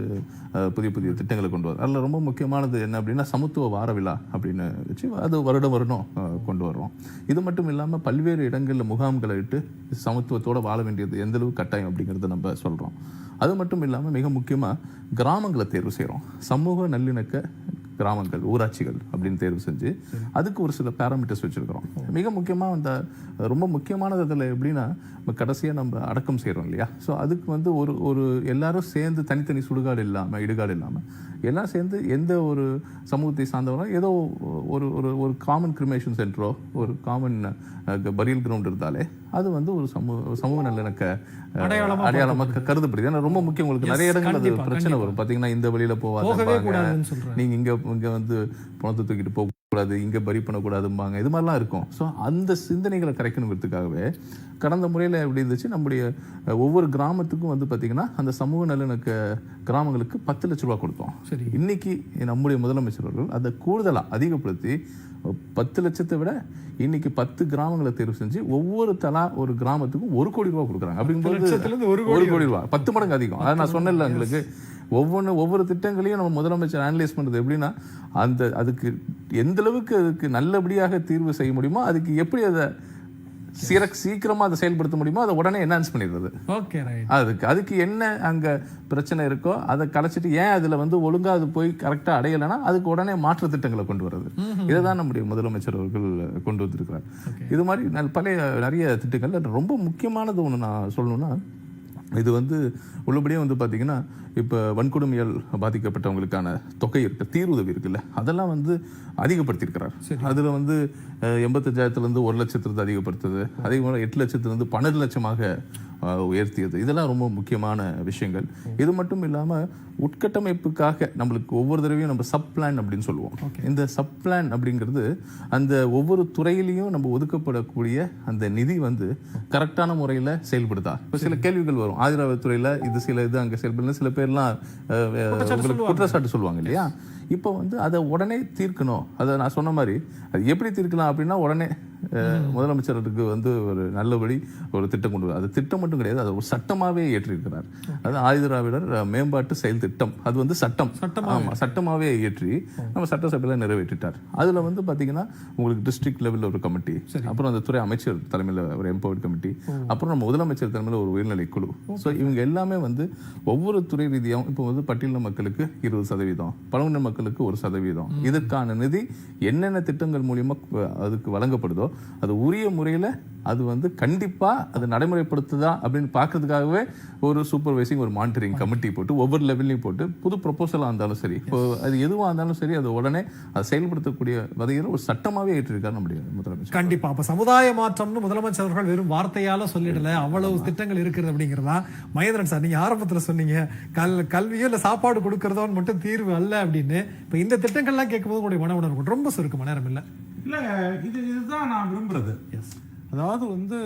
புதிய புதிய திட்டங்களை கொண்டு வரும். அதில் ரொம்ப முக்கியமானது என்ன அப்படின்னா சமத்துவ வார விழா அப்படின்னு வச்சு அது வருடம் கொண்டு வர்றோம். இது மட்டும் இல்லாமல் பல்வேறு இடங்களில் முகாம்களை இட்டு சமத்துவத்தோடு வாழ வேண்டியது எந்த அளவுக்கு கட்டாயம் அப்படிங்கிறத நம்ம சொல்கிறோம். அது மட்டும் இல்லாமல் மிக முக்கியமாக கிராமங்களை தேர்வு செய்கிறோம். சமூக நல்லிணக்க கிராமங்கள், ஊராட்சிகள் அப்படின்னு தேர்வு செஞ்சு அதுக்கு ஒரு சில பேராமீட்டர்ஸ் வச்சுருக்கிறோம். மிக முக்கியமாக அந்த ரொம்ப முக்கியமானது அதில் எப்படின்னா கடைசியாக நம்ம அடக்கம் செய்கிறோம் இல்லையா? ஸோ அதுக்கு வந்து ஒரு எல்லாரும் சேர்ந்து தனித்தனி சுடுகாடு இல்லாமல் இடுகாடு இல்லாமல் எல்லாம் சேர்ந்து எந்த ஒரு சமூகத்தை சார்ந்தவங்களும் ஏதோ ஒரு காமன் கிரிமேஷன் சென்டரோ ஒரு காமன் பரியல் கிரவுண்ட் இருந்தாலே அது வந்து ஒரு சமூக நல்லிணக்க அடையாளமாக கருதப்படுது. ஏன்னா ரொம்ப முக்கியம். உங்களுக்கு நிறைய இடங்கள் அது பிரச்சனை வரும். பார்த்தீங்கன்னா இந்த வழியில போவாங்க, நீங்க இங்க வந்து பணத்தை தூக்கிட்டு போகக்கூடாது, இங்க பரி பண்ணக்கூடாதும்பாங்க, இது மாதிரிலாம் இருக்கும். ஸோ அந்த சிந்தனைகளை கரைக்கணுங்கிறதுக்காகவே கடந்த முறையில் எப்படி இருந்துச்சு, நம்முடைய ஒவ்வொரு கிராமத்துக்கும் வந்து பார்த்தீங்கன்னா அந்த சமூக நல்லிணக்க கிராமங்களுக்கு 10 லட்ச ரூபா கொடுத்தோம். இன்னைக்கு நம்முடைய முதலமைச்சர் அவர்கள் அதை கூடுதலாக அதிகப்படுத்தி 10 லட்சத்தை விட இன்னைக்கு 10 கிராமங்களை தேர்வு செஞ்சு ஒவ்வொரு ஒரு கிராமத்துக்கும் 1 கோடி ரூபா கொடுக்குறாங்க. அப்படிங்கும்போது 1 கோடி ரூபா 10 மடங்கு அதிகம். அதை நான் சொன்னேன்ல உங்களுக்கு. ஒவ்வொரு திட்டங்களையும் நம்ம முதலமைச்சர் அனலைஸ் பண்ணுறது எப்படின்னா அதுக்கு எந்த அளவுக்கு அதுக்கு நல்லபடியாக தீர்வு செய்ய முடியுமோ, அதுக்கு எப்படி அதை சீக்கிரமா அதை செயல்படுத்த முடியுமோ அதை உடனே என்ஹான்ஸ் பண்ணிடுறது. அதுக்கு என்ன அங்க பிரச்சனை இருக்கோ அதை கலைச்சிட்டு ஏன் அதுல வந்து ஒழுங்கா அது போய் கரெக்டா அடையலைன்னா அதுக்கு உடனே மாற்று திட்டங்களை கொண்டு வர்றது. இதைதான் நம்முடைய முதலமைச்சர் அவர்கள் கொண்டு வந்திருக்கிறார். இது மாதிரி நிறைய திட்டங்கள். ரொம்ப முக்கியமானது ஒன்று நான் சொல்லணும்னா, இது வந்து உள்ளபடியே வந்து பார்த்தீங்கன்னா இப்போ வன்கொடுமையால் பாதிக்கப்பட்டவங்களுக்கான தொகை இருக்கு, தீர்வுதவி இருக்குல்ல, அதெல்லாம் வந்து அதிகப்படுத்தியிருக்கிறார். அதில் வந்து 85,000 1 லட்சத்திலிருந்து அதிகப்படுத்துது, அதே போல் 8 லட்சத்திலிருந்து 12 லட்சமாக உயர்த்தியது. இதெல்லாம் ரொம்ப முக்கியமான விஷயங்கள். இது மட்டும் இல்லாமல் உட்கட்டமைப்புக்காக நம்மளுக்கு ஒவ்வொரு தடவையும் நம்ம சப் பிளான் அப்படின்னு சொல்லுவோம். இந்த சப் பிளான் அப்படிங்கிறது அந்த ஒவ்வொரு துறையிலையும் நம்ம ஒதுக்கப்படக்கூடிய அந்த நிதி வந்து கரெக்டான முறையில் செயல்படுதா. இப்போ சில கேள்விகள் வரும், ஆதிராவிய துறையில் இது சில இது அங்கே செயல்படல, சில பேர்லாம் உங்களுக்கு குற்றச்சாட்டு சொல்லுவாங்க இல்லையா. இப்போ வந்து அதை உடனே தீர்க்கணும். அதை நான் சொன்ன மாதிரி அது எப்படி தீர்க்கலாம் அப்படின்னா, உடனே முதலமைச்சருக்கு வந்து ஒரு நல்லபடி ஒரு திட்டம் கொண்டு வரும். அது திட்டம் மட்டும் கிடையாது, அது ஒரு சட்டமாகவே ஏற்றிருக்கிறார். அது ஆதிதிராவிடர் மேம்பாட்டு செயல் திட்டம், அது வந்து சட்டமாகவே ஏற்றி நம்ம சட்டசபையில் நிறைவேற்றிட்டார். அதில் வந்து பார்த்தீங்கன்னா உங்களுக்கு டிஸ்ட்ரிக்ட் லெவலில் ஒரு கமிட்டி, அப்புறம் அந்த துறை அமைச்சர் தலைமையில் ஒரு எம்பவர்ட் கமிட்டி, அப்புறம் நம்ம முதலமைச்சர் தலைமையில் ஒரு உயர்நிலை குழு. ஸோ இவங்க எல்லாமே வந்து ஒவ்வொரு துறை ரீதியாகவும் இப்போ வந்து பட்டியலின மக்களுக்கு 20%, பழங்குடியின மக்களுக்கு 1%, இதற்கான நிதி என்னென்ன திட்டங்கள் மூலியமா அதுக்கு வழங்கப்படுதோ அது உரிய முறையில் அது வந்து கண்டிப்பா அது நடைமுறைப்படுத்துதா அப்படின்னு பார்க்கறதுக்காகவே ஒரு சூப்பர்வைசிங் ஒரு மானிட்டரிங் கமிட்டி போட்டு ஒவ்வொரு லெவல்லையும் போட்டு புது ப்ரொபோசலாக இருந்தாலும் சரி, அது எதுவாக இருந்தாலும் சரி, அது உடனே அதை செயல்படுத்தக்கூடிய வகையில் ஒரு சட்டமாகவே ஏற்றிருக்காரு நம்முடைய முதலமைச்சர். கண்டிப்பா. அப்ப சமுதாய மாற்றம்னு முதலமைச்சர் அவர்கள் வெறும் வார்த்தையால சொல்லிடல, அவ்வளவு திட்டங்கள் இருக்கிறது அப்படிங்கிறதா. மகேந்திரன் சார், நீங்க ஆரம்பத்தில் சொன்னீங்க கல்வியோ இல்லை சாப்பாடு கொடுக்கறதோன்னு மட்டும் தீர்வு அல்ல அப்படின்னு. இப்போ இந்த திட்டங்கள்லாம் கேட்கும்போது உங்களுடைய மன உணர்வு ரொம்ப சுருக்கமான நேரம் இல்லை. இதுதான் நான் விரும்புறது. அதாவது வந்து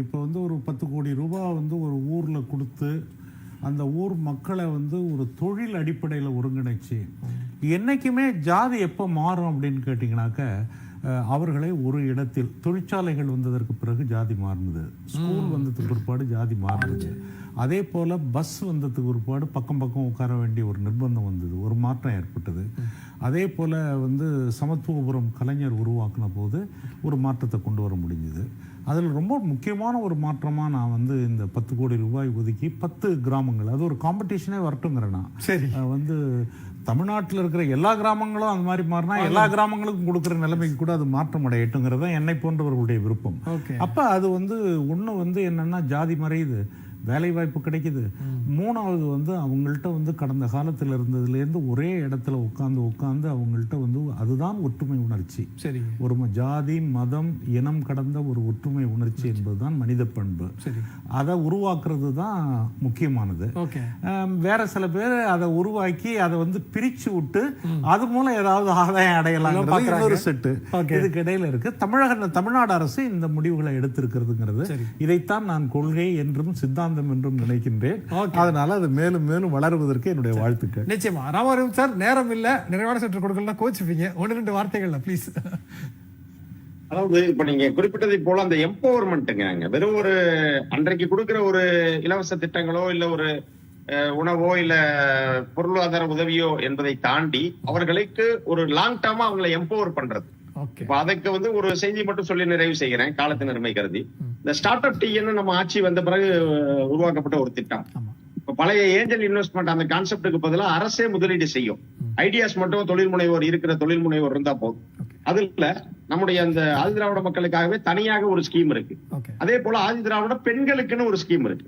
இப்போ வந்து ஒரு 10 கோடி ரூபாய் வந்து ஒரு ஊரில் கொடுத்து அந்த ஊர் மக்களை வந்து ஒரு தொழில் அடிப்படையில் ஒருங்கிணைச்சு, என்றைக்குமே ஜாதி எப்போ மாறும் அப்படின்னு கேட்டிங்கனாக்க, அவர்களை ஒரு இடத்தில் தொழிற்சாலைகள் வந்ததற்கு பிறகு ஜாதி மாறினது, ஸ்கூல் வந்ததுக்கு பிற்பாடு ஜாதி மாறினது, அதே போல் பஸ் வந்ததுக்கு பிற்பாடு பக்கம் பக்கம் உட்கார வேண்டிய ஒரு நிர்பந்தம் வந்தது, ஒரு மாற்றம் ஏற்பட்டது. அதே போல் வந்து சமத்துவபுரம் கலைஞர் உருவாக்கின போது ஒரு மாற்றத்தை கொண்டு வர முடிஞ்சது. அதில் ரொம்ப முக்கியமான ஒரு மாற்றமாக நான் வந்து இந்த 10 கோடி ரூபாய் ஒதுக்கி 10 கிராமங்கள், அது ஒரு காம்படிஷனே வரட்டுங்கிறேன் நான். சரி, வந்து தமிழ்நாட்டில் இருக்கிற எல்லா கிராமங்களும் அந்த மாதிரி மாறினா எல்லா கிராமங்களுக்கும் கொடுக்குற நிலைமைக்கு கூட அது மாற்றம் அடையட்டுங்கிறது தான் என்னை போன்றவர்களுடைய விருப்பம். அப்போ அது வந்து ஒன்று வந்து என்னென்னா ஜாதி மறையுது, வேலை வாய்ப்பு கிடைக்குது. 3வது வந்து அவங்கள்ட்ட வந்து கடந்த காலத்தில் இருந்ததுலேருந்து ஒரே இடத்துல உட்காந்து அவங்கள்ட்ட வந்து அதுதான் ஒற்றுமை உணர்ச்சி. சரி, ஒரு ஜாதி மதம் இனம் கடந்த ஒரு ஒற்றுமை உணர்ச்சி என்பதுதான் மனித பண்பு. அதை உருவாக்குறது தான் முக்கியமானது. வேற சில பேர் அதை உருவாக்கி அதை வந்து பிரிச்சு விட்டு அது மூலம் ஏதாவது ஆதாயம் அடையலாம் இன்னொரு செட்டு இதுக்கு இடையில இருக்கு. தமிழ்நாடு அரசு இந்த முடிவுகளை எடுத்திருக்கிறதுங்கிறது, இதைத்தான் நான் கொள்கை என்றும் சித்தாந்தம் என்றும் நினைக்கின்றேன். அதனால அது மேலும் மேலும் வளருவதற்கு என்னுடைய வாழ்த்துக்கள். நிச்சயமா. ராமராவ் சார், நேரம் இல்ல, நிறைவான சற்று கொடுக்கலாம், கோச்சுப்பீங்க, 1-2 வார்த்தைகள்ல ப்ளீஸ். அதாவது இப்ப நீங்க குறிப்பிட்டதை போல அந்த எம்பவர்மெண்ட்டுங்க, வெறும் ஒரு அன்றைக்கு கொடுக்கிற ஒரு இலவச திட்டங்களோ இல்ல ஒரு உணவோ இல்ல பொருளாதார உதவியோ என்பதை தாண்டி அவர்களுக்கு ஒரு லாங் டேர்மா அவங்களை எம்பவர் பண்றது. இப்ப அதுக்கு வந்து ஒரு செய்தி மட்டும் சொல்லி நிறைவு செய்கிறேன் காலத்தின் அருமை கருதி. இந்த ஸ்டார்ட் அப் டீன்னு நம்ம ஆட்சி வந்த பிறகு உருவாக்கப்பட்ட ஒரு திட்டம். இப்ப பழைய ஏஞ்சல் இன்வெஸ்ட்மெண்ட் அந்த கான்செப்டுக்கு பதிலாக அரசே முதலீடு செய்யும். ஐடியாஸ் மட்டும் தொழில் முனைவோர் இருக்கிற தொழில் முனைவோர் இருந்தா போதும். அதுல நம்முடைய அந்த ஆதிதிராவிட மக்களுக்காகவே தனியாக ஒரு ஸ்கீம் இருக்கு. அதே போல ஆதிதிராவிட பெண்களுக்குன்னு ஒரு ஸ்கீம் இருக்கு.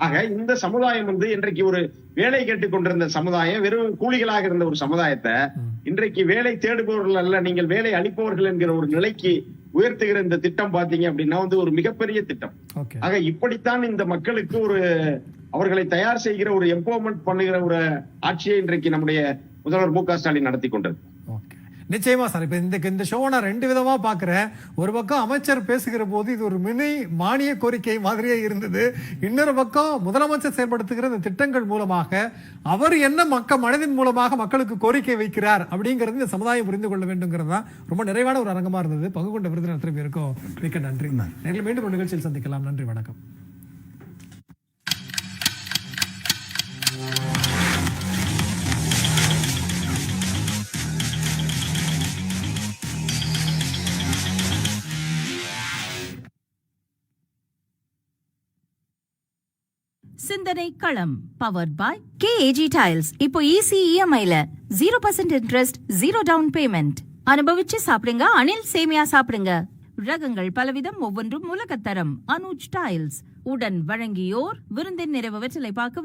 ஆக இந்த சமுதாயம் வந்து இன்றைக்கு ஒரு வேலை கேட்டுக் கொண்டிருந்த சமுதாயம், வெறும் கூலிகளாக இருந்த ஒரு சமுதாயத்தை இன்றைக்கு வேலை தேடுபவர்கள் அல்ல, நீங்கள் வேலை அளிப்பவர்கள் என்கிற ஒரு நிலைக்கு உயர்த்துகிற இந்த திட்டம் பாத்தீங்க அப்படின்னா வந்து ஒரு மிகப்பெரிய திட்டம். ஆக இப்படித்தான் இந்த மக்களுக்கு ஒரு அவர்களை தயார் செய்கிற ஒரு எம்பவர்மெண்ட் பண்ணுகிற ஒரு ஆட்சியை இன்றைக்கு நம்முடைய முதல்வர் மு க ஸ்டாலின் நடத்தி கொண்டது. நிச்சயமா சார். இப்ப இந்த ஷோ நான் 2 விதமா பாக்குறேன். ஒரு பக்கம் அமைச்சர் பேசுகிற போது இது ஒரு மினி மானிய கோரிக்கை மாதிரியே இருந்தது. இன்னொரு பக்கம் முதலமைச்சர் செயல்படுத்துகிற இந்த திட்டங்கள் மூலமாக அவர் என்ன மனதின் மூலமாக மக்களுக்கு கோரிக்கை வைக்கிறார் அப்படிங்கிறது இந்த சமுதாயம் புரிந்து கொள்ள வேண்டும்ங்கிறது தான் ரொம்ப நிறைவான ஒரு அரங்கமா இருந்தது. பங்கு கொண்ட விருது அத்தனை இருக்கும். மிக்க நன்றி. நீங்கள் மீண்டும் ஒரு நிகழ்ச்சியில் சந்திக்கலாம். நன்றி, வணக்கம். சிந்தனை களம் பவர்ட் பை KAG டைல்ஸ். இப்போ ஈஸி EMI-ல 0% இன்ட்ரெஸ்ட், 0 டவுன் பேமெண்ட். அனுபவிச்சு சாப்பிடுங்க. அனில் சேமியா சாப்பிடுங்க. ரகங்கள் பலவிதம், ஒவ்வொன்றும் உலகத்தரம். அனுஜ் டைல்ஸ் உடன் வழங்கியோர் விருந்தின் நிறைவு வெற்றிலை பாக்கு